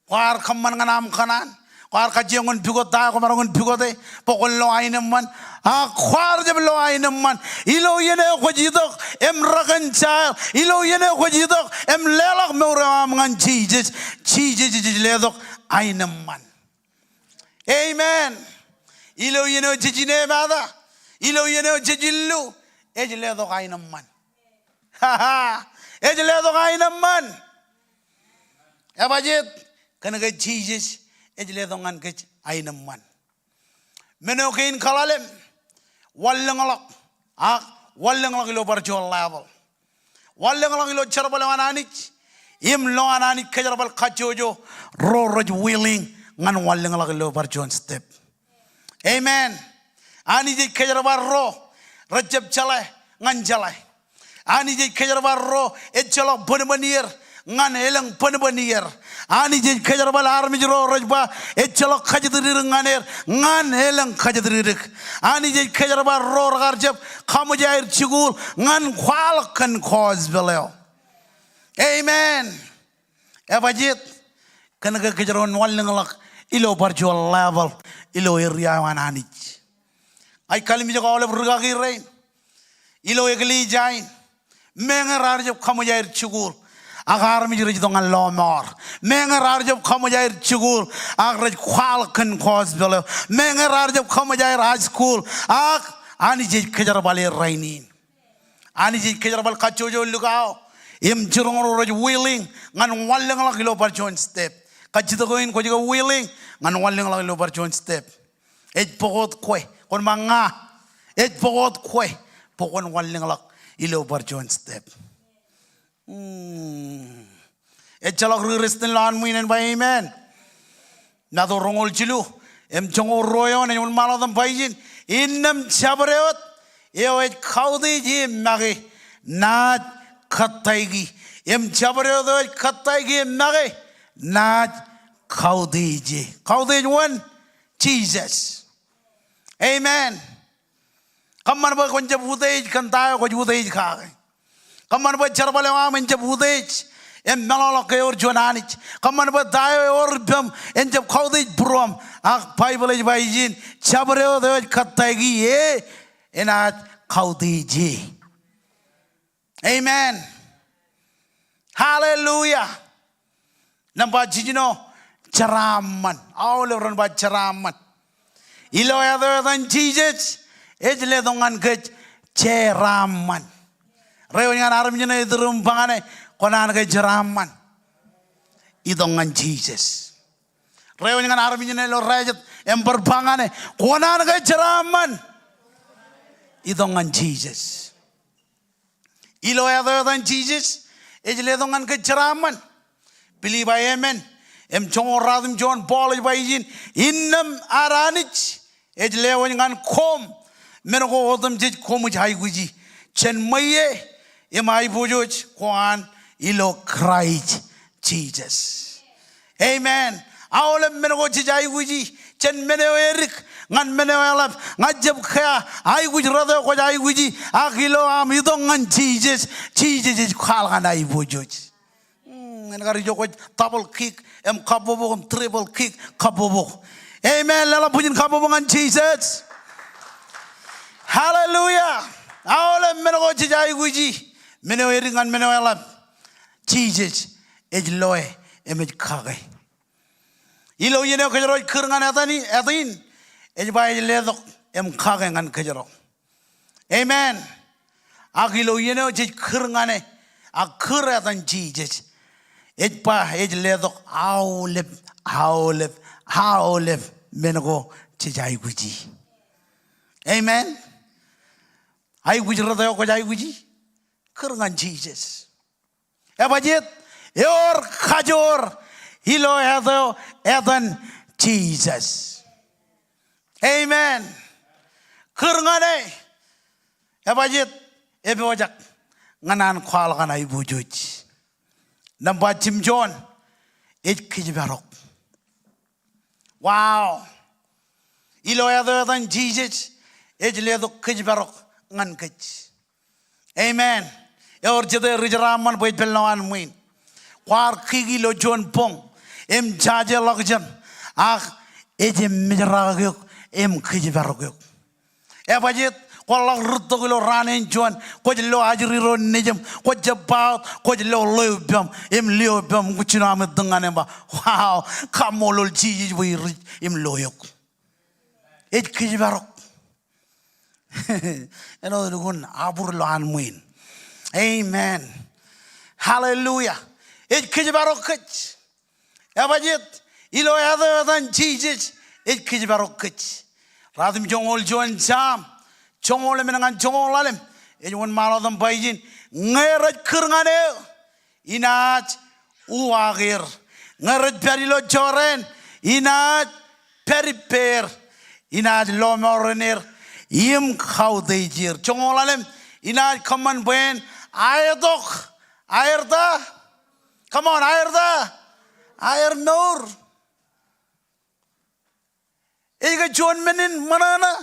Kwar kaman nganam kanan, kwar kajiangon pigot da, kumarongon pigote, pokol lo ainam man, kwar jab lo ainam man, ilo yene ko jidok, em ragan child, ilo yene ko jidok, em lelak meuram ngan Jesus ledok ainam man. Amen. Ilo yene jijine bada, ilo yene jijillu, ej ledok ainam man. Ej ledok ainam man. Abajit. Kana ke Jesus ejle dongan ke ainam man menokin kalalem wallangalak wallangalak lo barjo level wallangalak lo charbalawananich Im lo anani kejarabal kajojo ro roj willing ngan walling lo barjon step. Amen. Ani je kejarabal ro rajab chalai ngan jalai. Ani je kejarabal ro echalo bonbanier ngan elang bonbanier. Ani je kejarabal armi ro rajba echalo khajadrir nganer ngan elang khajadririk. Ani je kejarabal ro rajab khamujair chigul ngan khwal kan cause beleo. Amen. Ebajit kana ka kejaron walling lak ilo barjual level ilo area wananich. Ay kalimi jaga ole burga girein ilo egli jain mengar arjab khamujair chugul agar mi jiri dongan lomor mengar arjab khamujair chugul agar khwal kan cause belo mengar arjab khamujair high school ag ani je kejar bale rainin ani je kejar bal kachojo lugao im jirong roj willing ngan walling la kilo barjon step kachito koin ko jiga willing ngan walling la kilo barjon step ej pogot kwe kon manga ej pogot kwe pokon walling la ilo barjon step ej chalak ristin lan muinen ba amen na do rongol jilu em jongo royo ne un maladam baijin innam chabreot eo ej khawdi ji magi na khattaigi em chabreot khattaigi magi na khawdi one Jesus. Amen. Kaman ba kon jab udej kan tayo ko udej kha kaman ba charbale wa men jab udej em malala ke or jonanich kaman ba tayo or bam en jab khawdej brom ak bible baijin chabreo de khattaigi e enat khawdej. Amen. Hallelujah. Namba jijino charaman all ron ba charaman ilo other than Jesus ejle dongan ke cheraman rewngan armjine idrum bangane konan ke cheraman idongan Jesus rewngan armjine lo rajet ember bangane konan ke cheraman idongan Jesus ilo other than Jesus ejle dongan ke cheraman believe I amen em chong radim John Paul baijin innam aranich ejle ngan kom menoko odam jej komu jai guji chen maye emai bojoj kwan ilo Christ Jesus. Amen. Awle menoko jai guji chen meneo erik ngan meneo alap ngajab kha ai guji rada ko jai guji akilo am idong ngan Jesus khal ngan ai bojoj ngari joko double kick em kabobo triple kick kabobo. Amen. Lala pujin kabobo ngan Jesus. Hallelujah. Awle menoko jai guji meneo erik ngan meneo alap Jesus ejloe emej khage ilo yene kajaro kurngan adani adin ejbai ledok em khage ngan kajaro. Amen. Agilo yene jej kurngan akhuradan Jesus ejpa ejledok howlep menoko jai guji. Amen. Ai guji rada ko jai guji kurngan Jesus ebajit yor khajor hilo edo edan Jesus. Amen. Kurngan ebajit ebojak nganan khwal kana ibujuj namba Jim John ej kijbarok. Wow. Ilo edo edan Jesus ej ledo kijbarok ngan kij. Amen. Yor jede rijraman boy pelnawan muin kwar kigi lo John pong em jaje logjam ak ejem mijragyo em kijbarok ebajit kolak rutoglo ranen John ko lo ajri ro nejem ko jabba ko lo loybam em liobam guchina am dangane ba wow kamolol ji boy em loyok ej kijbarok eno dugun abur lo an muin. Amen. Hallelujah. Ej kijbarok kich ebajit ilo other than Jesus ej kijbarok kich radim jongol John jam jongol menangan jongol alim ej won maladam baijin ngeraj kurngane inach uagir ngaret perilo joren inat periper inat lomorenir im khawdejir chongolalem inat kaman buen ayadok ayerda come on ayerda ayer nur ega John menin manana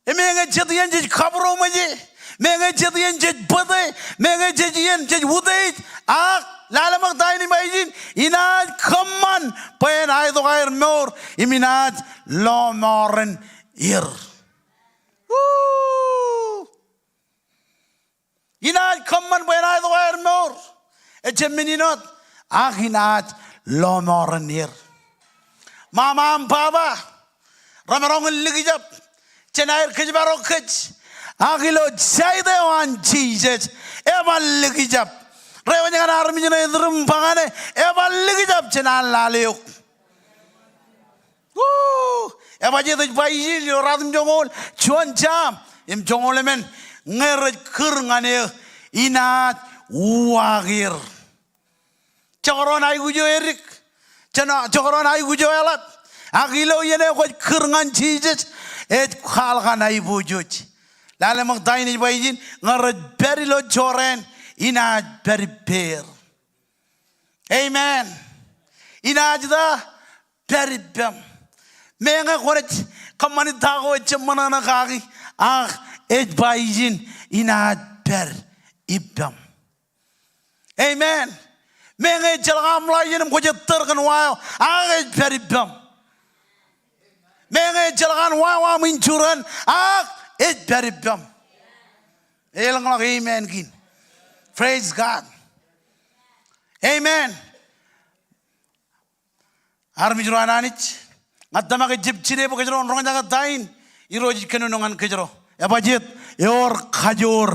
emenge chedian je khabro maje menge chedian je bade menge chedian je udej ak lalamak daini maijin inat kaman pen ayadok ayer nur iminat lomoren ir inat kaman pen ayadok ayer nur echemeninot akinat lomoren ir mama and baba ramarong ligijap chenair kijbaro kich agilo jaide wan Jesus eval ligijap rewanya kan armi jena idrum pangane eval ligijap chenal laliyuk eva jeda bayi yo radum jongol chuan jam im jongol men ngeret kurngane inat wagir choron ay gujo erik chana choron ay gujo elat agilo yene ko kurngan Jesus et khalgan ay bujuj lale mak daini bayjin ngaret berilo joren inat berber amen inat da berbem menga koret kamani dago chemana na kagi et bayjin inat ber ibam amen menga jalgam la yenem ko je tergan wa et berbem menga jalgan wa minchuran et berbem elang amen kin praise God amen armi jurananich ngadama ke jibchire bo kejro ronga jaga dain iroji kenunongan kejro ebajit yor khajur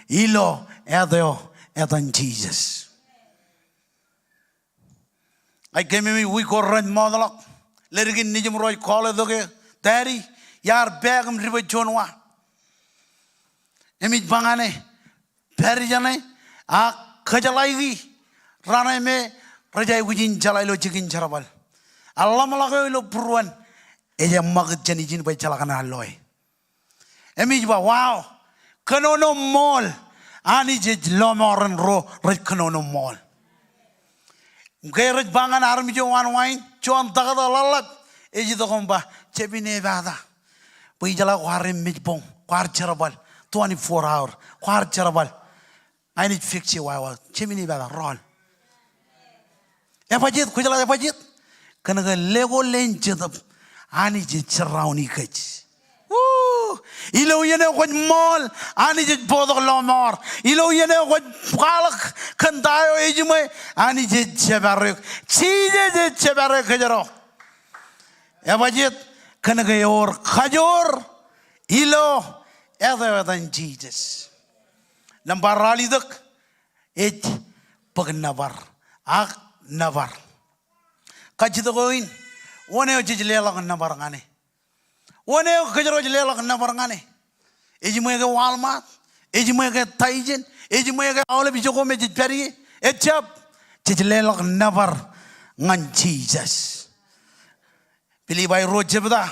ilo edeo edan Jesus I came me we go run modalak lergin nijum roy kole doge tari yar begam ribe jonwa emij bangane peri jane a khajalai rana me rajai gujin jalai lo jigin charabal Allah malaga lo purwan eja mag jani jin bay chalakana loy emij ba wow kanono mol ani je lomoran ro raj kanono mol Geraj bangan armi jo wan wine chon tagada lalap eji dogomba chebine bada pui jala kware mijbong kwar charabal 24 hour kwar charabal I need fix you wa chebine bada roll epajit kujala epajit kanaga lego lenchedap ani je charauni kach ilo yene ko mol ani je bodog lomor ilo yene ko palak kandayo ejime ani je chebarek chije je chebarek jaro ebajit kanaga yor khajor ilo edan Jesus lambar ralidak et pagnabar ak nabar kajitoin one ojijlela nabar ngane one kajro jlela nabar ngane ejime ke Walmart ejime ke Taijen ejime ke awle bijoko me jipari etchap jlela nabar ngan Jesus pili bay rojebda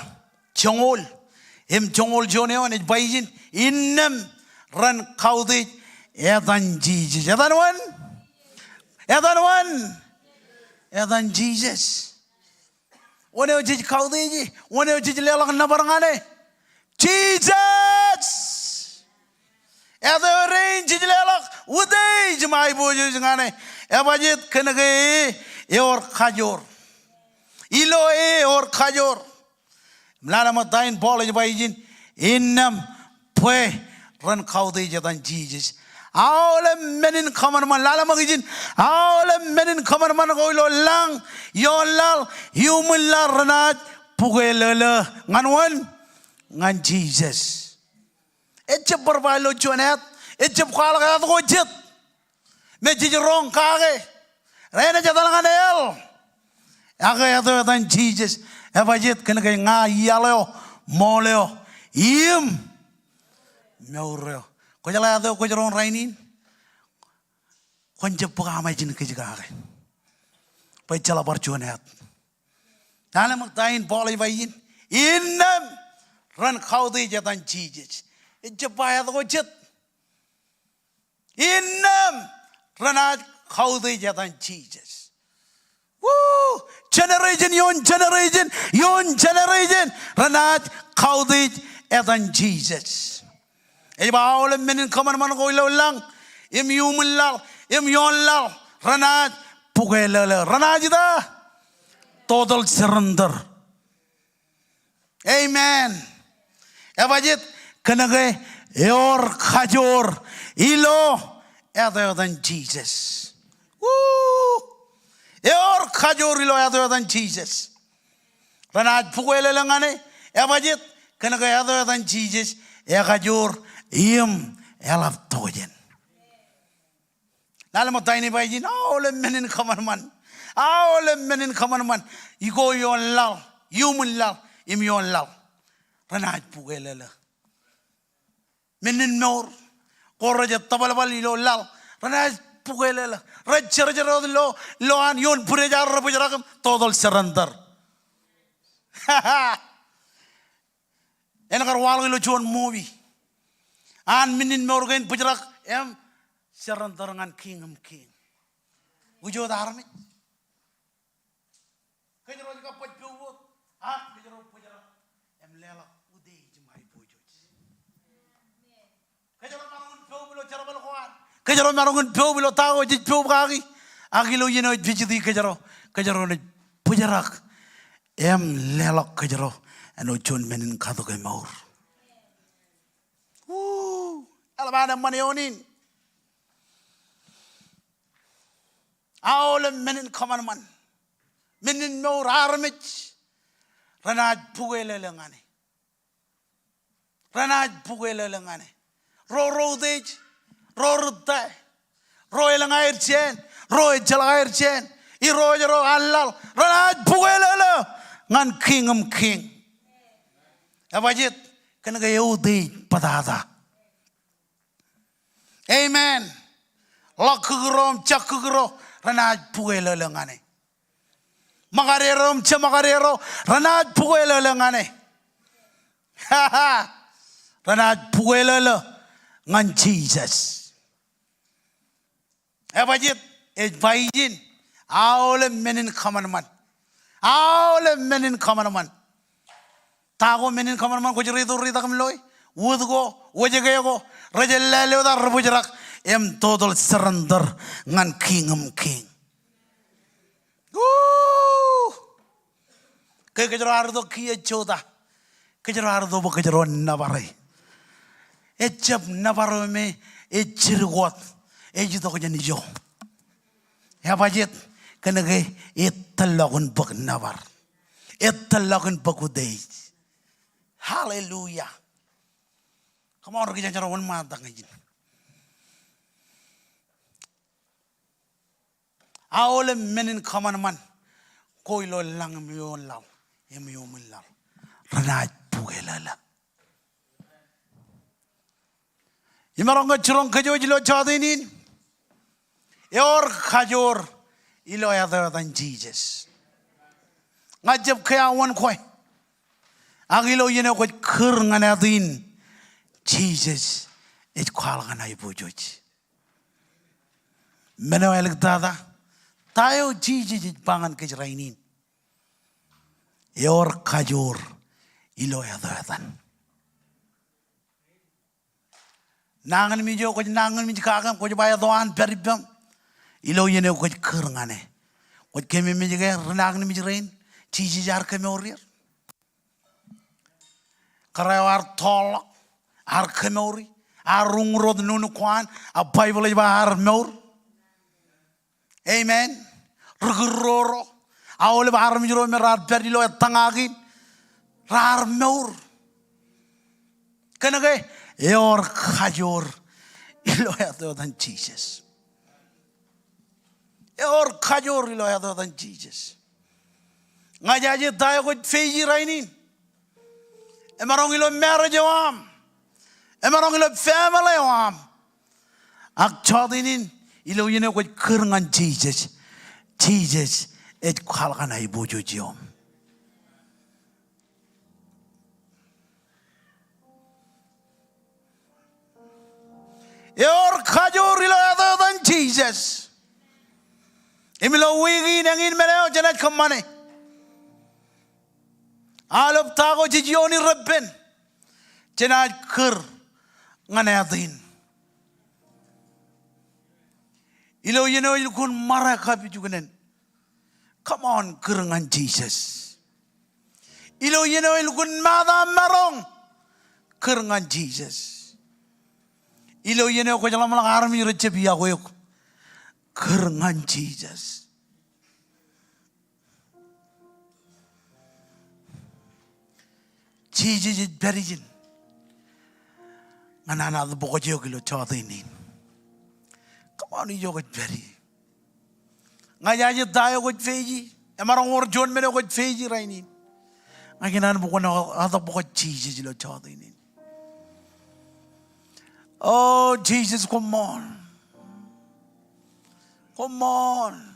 chongol em chongol jone on bayjin innam ran khawdi edan Jesus edan Jesus one ojij khawdi ji one ojij lela nabar ngane Jesus edo range lela udej mai bojo ngane ebajit kenege yor khajor ilo or khajor mlana matain bole bayjin innam pwe ran khawdi jedan Jesus awle menin khamar man lala magijin awle menin khamar man goilo lang yolal humullar ranat pugelala nganwan ngan Jesus echep barbailo chonet echep khal ga go jet me jijrong kage rena jadal nganel age ado dan Jesus evajet kan ga nga yalo moleo im meureo ko jala ado ko joron rainin คนจะปกาไม่จินกิจการกันไปเจลาบาร์จวนเหตุนั่นแหละมันตายอินบอลเลยไปอินนั่นรันเข้าที่จะตั้งชีจิจะไปอะไรก็จิตอินนั่นรันเข้าที่จะตั้งชีจิวู้ generation ย้อน generation รันเข้าที่จะตั้งชีจิไอ้บ่าวเล่นมันคำมันก็อีหลังอิมยูมิลลาอิมยอนลารันพุกเอลลรันจิตา total surrender amen Evajit kenage yor khajor ilo other than Jesus. Woo! Yor khajor ilo other than Jesus. Ranaj pukwele langane evajit kenage other than Jesus. Khajor im elap tojen. Nalamatay ni bayjin awle menin kamanman. Awle menin kamanman. Iko yon law, yumun law, im yon law. Ranaj pugelala minin nor korja tabalbal lo lal ranaj pugelala rajjarjaro lo an yon purejar pujarakam total surrender en kar wal lo chon movie an minin nor gain pujarak em surrender ngan king ujo darmi kajro ka pajbu ah kajro pujarak em lela Kajaro marungun pio tahu jadi pio kaki, agilo yeno bijiti kajaro ne pujarak, em lelak kajaro, eno John menin kado ke maur. Alabana manionin, awle menin kaman man, menin maur armich, ranaj pugele lengane. Ro dej, ro rudai, ro elang air chen, ro ejal air chen, I ro allal, ranaj pugelala, ngan king. Abajit, kena gaya udej padada. Amen. Lakugrom, chakugro, ranaj pugelala ngane. Magarero, ranaj pugelala ngane. Ranaj pugelala. Ngan Jesus. Evajit ejbaijin awle menin kamanman. Tago menin kamanman ko jiri duri takam loy. Wudgo wajegego rajalale da rabujarak em total surrender ngan king. Kejaro ardo kiye choda. Kejaro ardo bo kejaro nabare. Echap navarro me echirgot ejito ko janijo ya bajet kenege etalagun bak navar etalagun bakudei hallelujah come on ki janjaro won ma dangajin awole menin kaman man koilo langam yon law em yomun law ranaj pugelala Imarong churong kajo jilo chadinin. Yor kajor ilo other than Jesus. Ngajab kaya wan koi. Agilo yene ko khur nganadin. Jesus it kwal nganai bojoj. Meno elik dada. Tayo Jesus it bangan kejrainin. Yor kajor ilo other than. Nangan mi jo ko nangan mi kakam ko baya doan peribam ilo yene ko khurngane ko kemi mi jige nangan mi jrein chiji jar kemi orir karawar tol ar kemori arung rod nunu kwan a bible ba ar mor amen ruguroro awle ba ar mi jro me rat perilo tangagin rar mor kenage Yor kajor ilo other than Jesus. Yor kajor ilo other than Jesus. Ngajaje tayo ko feji rainin. Emarong ilo marriage wam. Emarong ilo family wam. Ak chodinin Ilo yene ko kerngan Jesus. Jesus et khalgana ibojojiom. Yor kajor ilo other than Jesus. Imilo wigi nangin meleo janet kamane. Alop tago jijioni rabben. Janat ker nganadin. Ilo yeno ilkun marakapi juganen. Come on, kerengan Jesus. Ilo yeno ilkun mada marong. Kerengan Jesus. Ilo yeno ko jalan malang army recepi aku yuk. Kerengan Jesus. Jesus is berijin. Nganana the bokojo kilo chotinin. Come on, you go very. Ngayaje dayo go feji. Emarang or John mero go feji raini. Ngakinan buko na other buko Jesus lo chotinin. Oh Jesus, come on. Come on.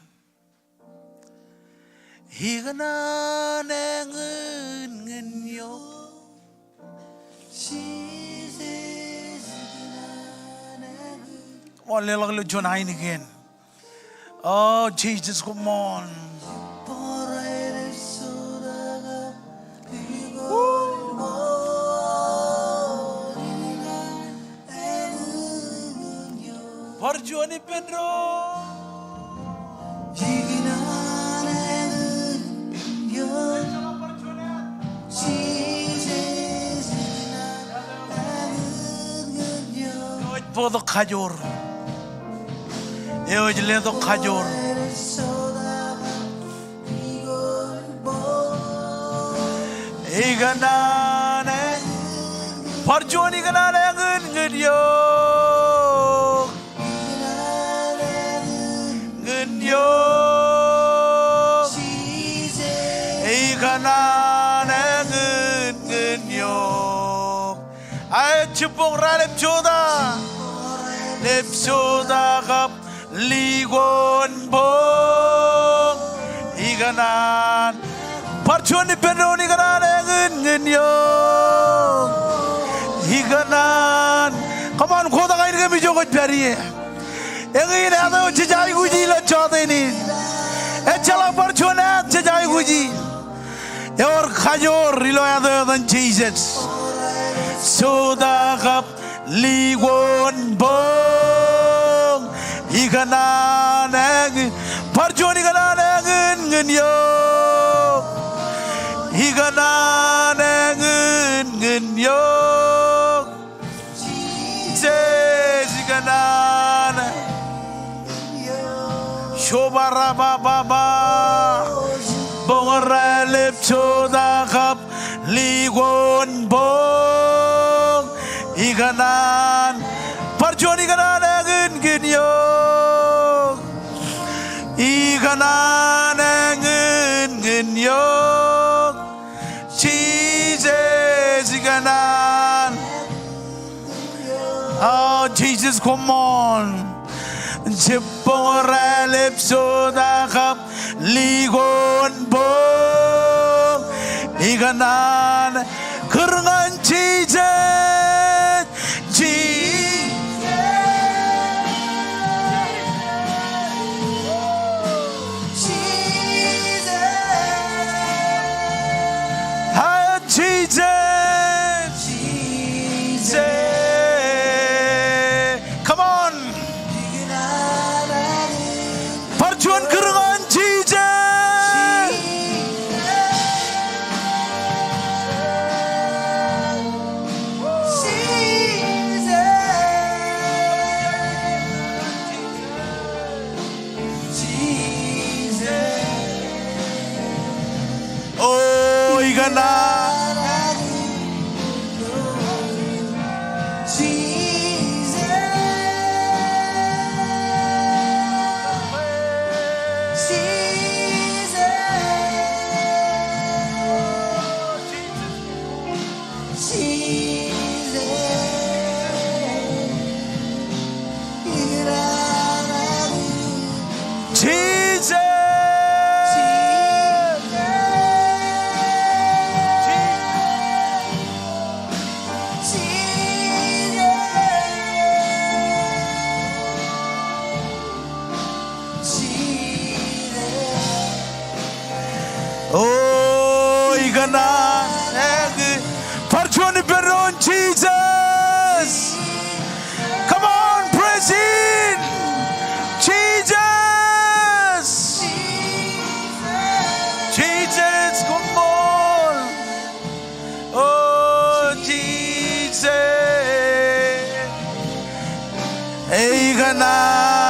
Higana nengen ngenyo. Come on, little John Hein again. Oh Jesus, come on. Parjuani Pedro. Podo kajor. Eo jledo kajor. Iganane. Parjuani ganane ngun yo. Ngunyo. Iganane ngunyo. Ay chupong ralep choda. lepsodagap ligon bong iganan parchoni penon iganan ngenyo iganan come on khoda ga inge mijo ko pyariye engin ado chijai guji la chodeni e chala parchona chijai guji yor khajor rilo ado dan Jesus sodagap ligon bong igananeng parjoni igananeng ngenyo igananeng ngenyo Jesus iganan shobara baba bongarelep chodakap ligon bong iganan parjoni iganan ngenyo iganan ngenyo Jesus iganan oh Jesus come on jeporelep sodakap ligon bong iganan kerengan Jesus come on parjuan kerengan Jesus oh iganan 이가나 발전이 베론 Jesus. Come on, praise Him, Jesus. Jesus, come on. Oh, Jesus. 이가나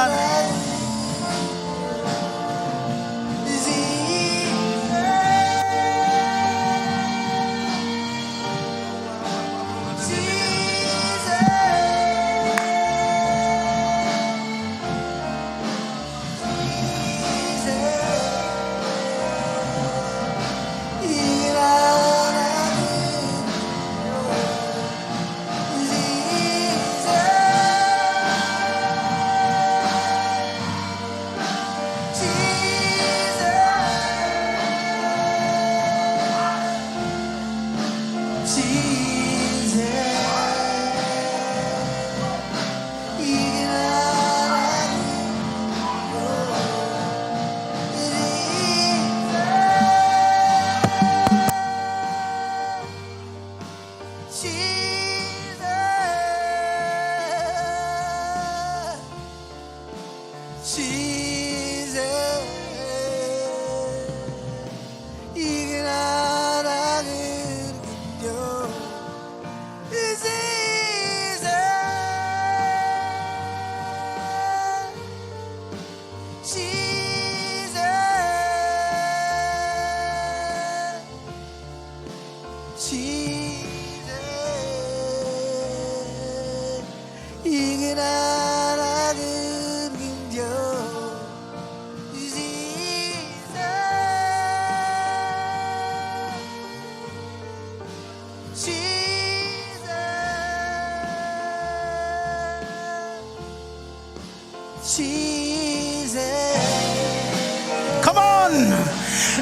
Come on.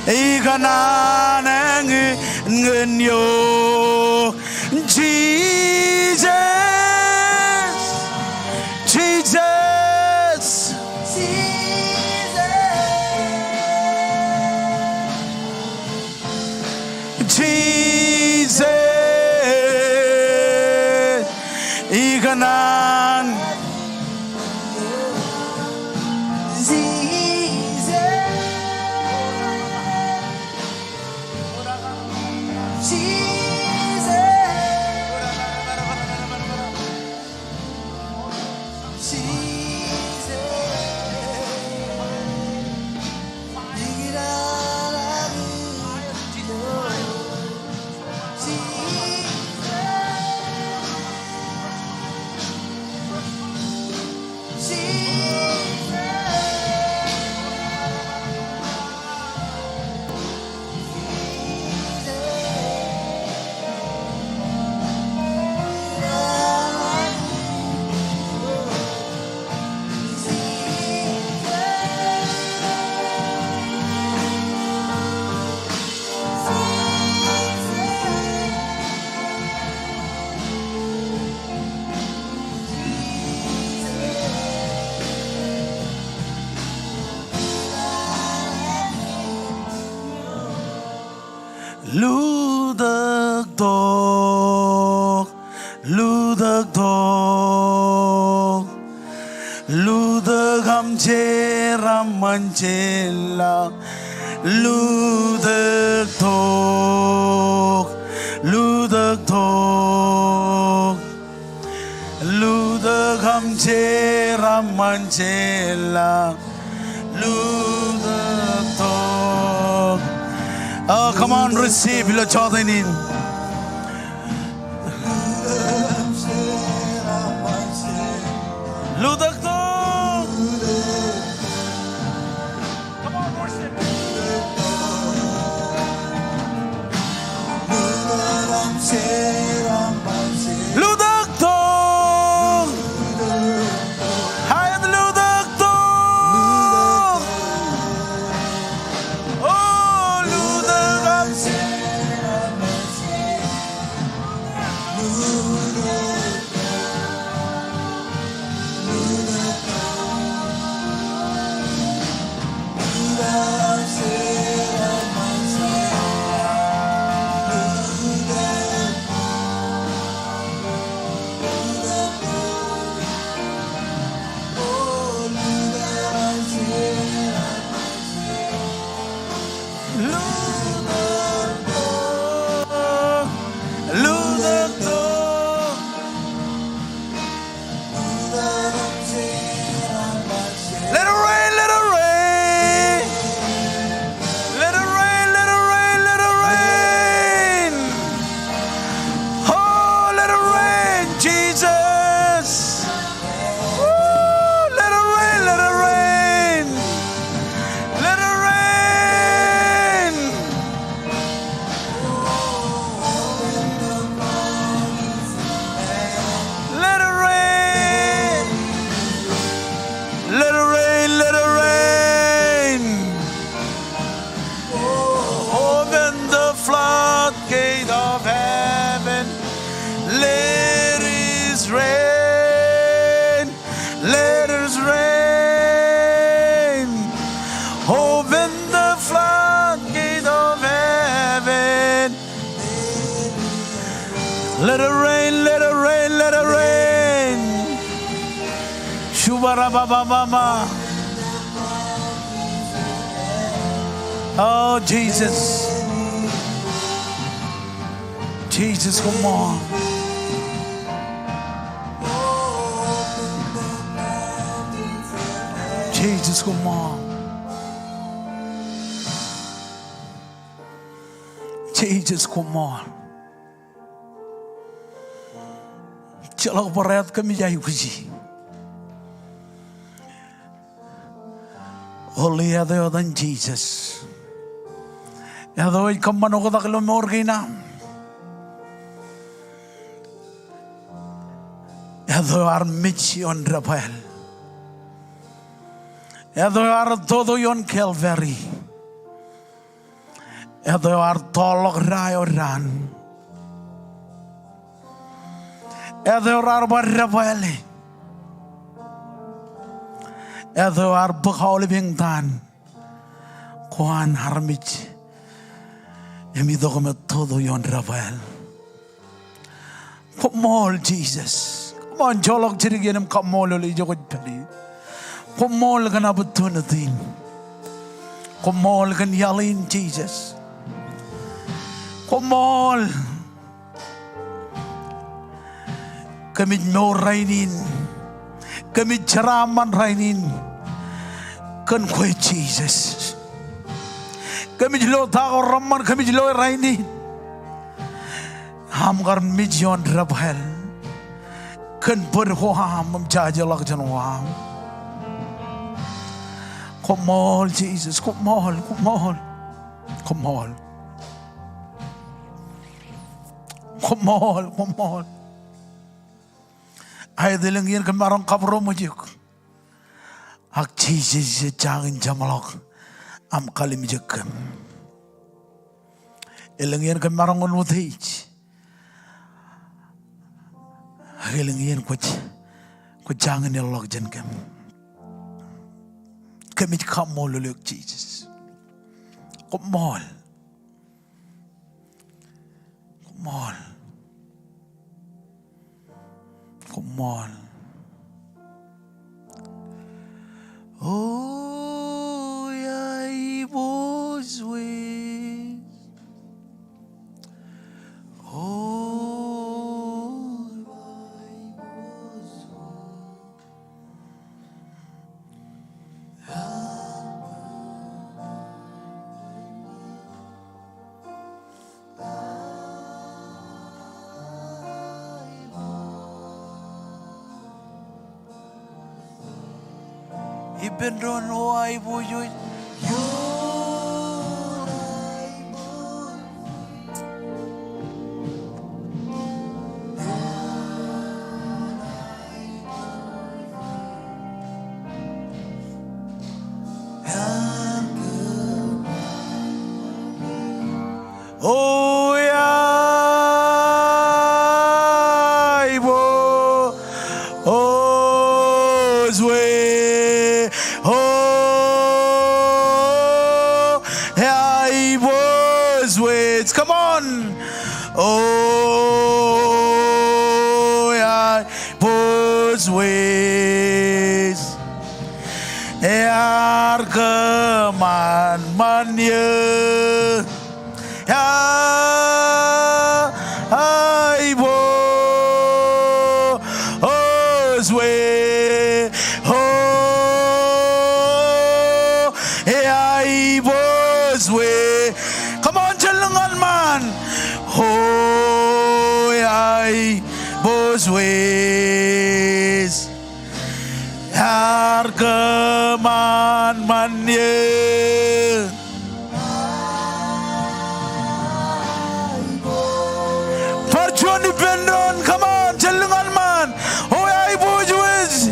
이가 나는 은요 Jesus. Jesus. Jesus. 이가 난 루덕함제람 만젤라 루덕함제람 만젤라 Oh, come on, receive lo chodenin. Ludakto. Come on, worship. Ludakto. Hayat Ludakto. Oh, Ludakam. rabababa. Oh, Jesus. Jesus, come on. Jesus, come on. Jesus, come on. Chalo parat kami jai kuji. Only other than Jesus. Otherwise, come on over the Kilomorgina. Other are Michi on Rafael. Other are todo yon Calvary. Other are Tolok Rayoran. Other are Rafael. Other are Bukhauliving Dan. Kwan Harmich. Emidogome todo yon Rafael. Come on, Jesus. Come on, Jolok Chiriganum, come on, Jogod Pelly. Come on, can opportunity. Come on, can yell in Jesus. Come on. Commit no raining. Commit Charaman raining. Can quit Jesus. Commit low tower Raman, commit low raining. Hamgar Mijon Rabhel. Can put Hoham Jajalakjan Wam. Come on, Jesus. Come on, come on. Come on. Come on, come on. I dealing here Kamarong Kapromojuk. Ak Jesus Jang Jamalok. Am Kalim Jakem. Elangian Kamarong on Wotage. Elangian Kuchang in the Log Jenkem. Come on, look, Jesus. Come on. Come on. Come on. Oh, yeah, he was with. Oh, Ibn Ron, why would you? Oh, yeah, oh, Zwe, oh, yeah, Zwe. Come on, oh, yeah, Zwe. Yeah, come on, man, yeah. I was way. Oh, I was way. Come on, Jalangan man. Oh, I was ways. Arkaman man ye. Johnny Bendon, come on, Jalangan man. Oh, I was ways.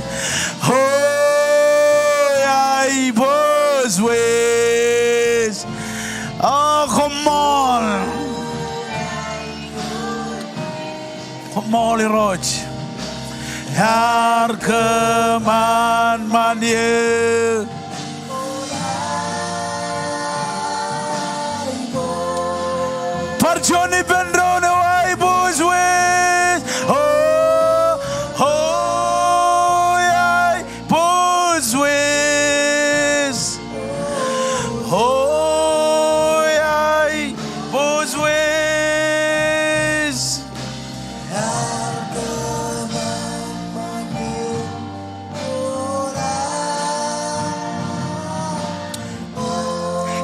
Oh, I was ways. Oh, come on. Come on, Leroy. Harkeman man ye. Johnny Bendon, I was ways. Oh, I was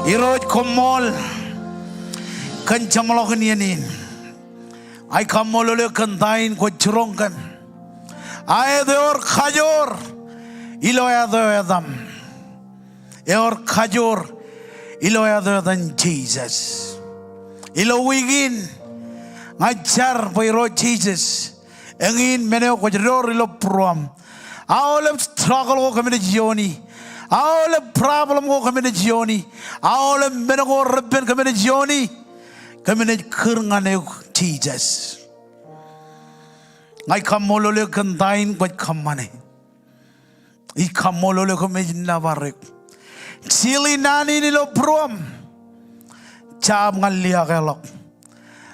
Iroj komol kan chamlo kan yanin. Ay kamolole kan tain ko churong kan. Ay deor khajor iloya doyadam. Eor khajor iloya doyadan Jesus. Ilo wigin ngajar poiro Jesus. Engin meneo ko jor ilo prom. All of struggle ko kami jioni. All of problem ko kami jioni. All of meneo rebben kami jioni. Kami kerngan Jesus. Ngai kamolole kantain ko kamane. I kamolole ko medina barek. Sili nani nilo prom. Cham ngalia kelok.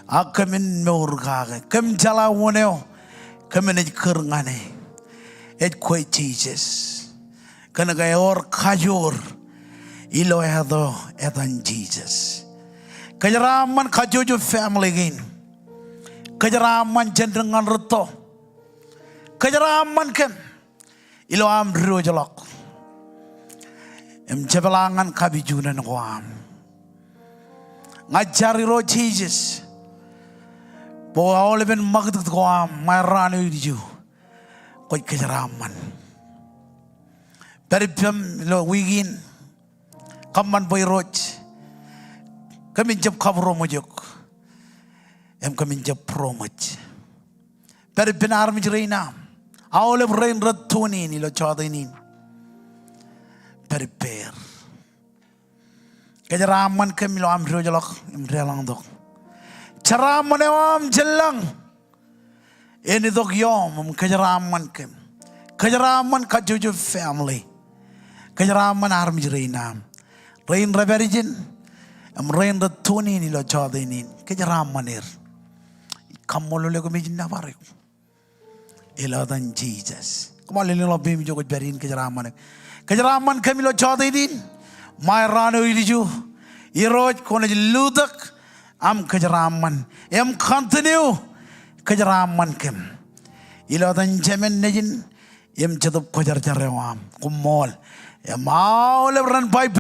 Akamin meurgage. Kem jala woneo. Kami kerngan et koi Jesus. Kana gayor kajor. Ilo edo edan Jesus. Kajaraman kajojo family gain. Kajaraman jendengan reto. Kajaraman kem. Ilo am rojalok. Em jabalangan kabijunan ko am. Ngajari ro Jesus. Bawa oleh ben magdut ko am. Mayrano yudiju. Koi kajaraman. Peripam lo wigin. Kaman boy roch. Kami jab kabro mojok. Em kami jab pro moj. Pero benar mijreina. Awal brain ratuni ni lo chada ini. Prepare. Kejaraman kami lo am rojalok em relang dok. Caraman am jelang. Ini dok yom kejaraman kem. Kejaraman kajuju family. Kejaraman ar mijreina. Rain reverijin. Am rain the tuni ni lo chada ini. Kejaram manir. Kamolole ko medin na barek. Iladan Jesus. Kamolole lo bim jo ko berin kejaraman. Kejaraman kami lo chada ini. Mayrano iliju. Iroj ko na ludak. Am kejaraman. Am continue. Kejaraman kem. Iladan jemen nejin. Am chadup ko jar jarewam. Kumol. Am all ran by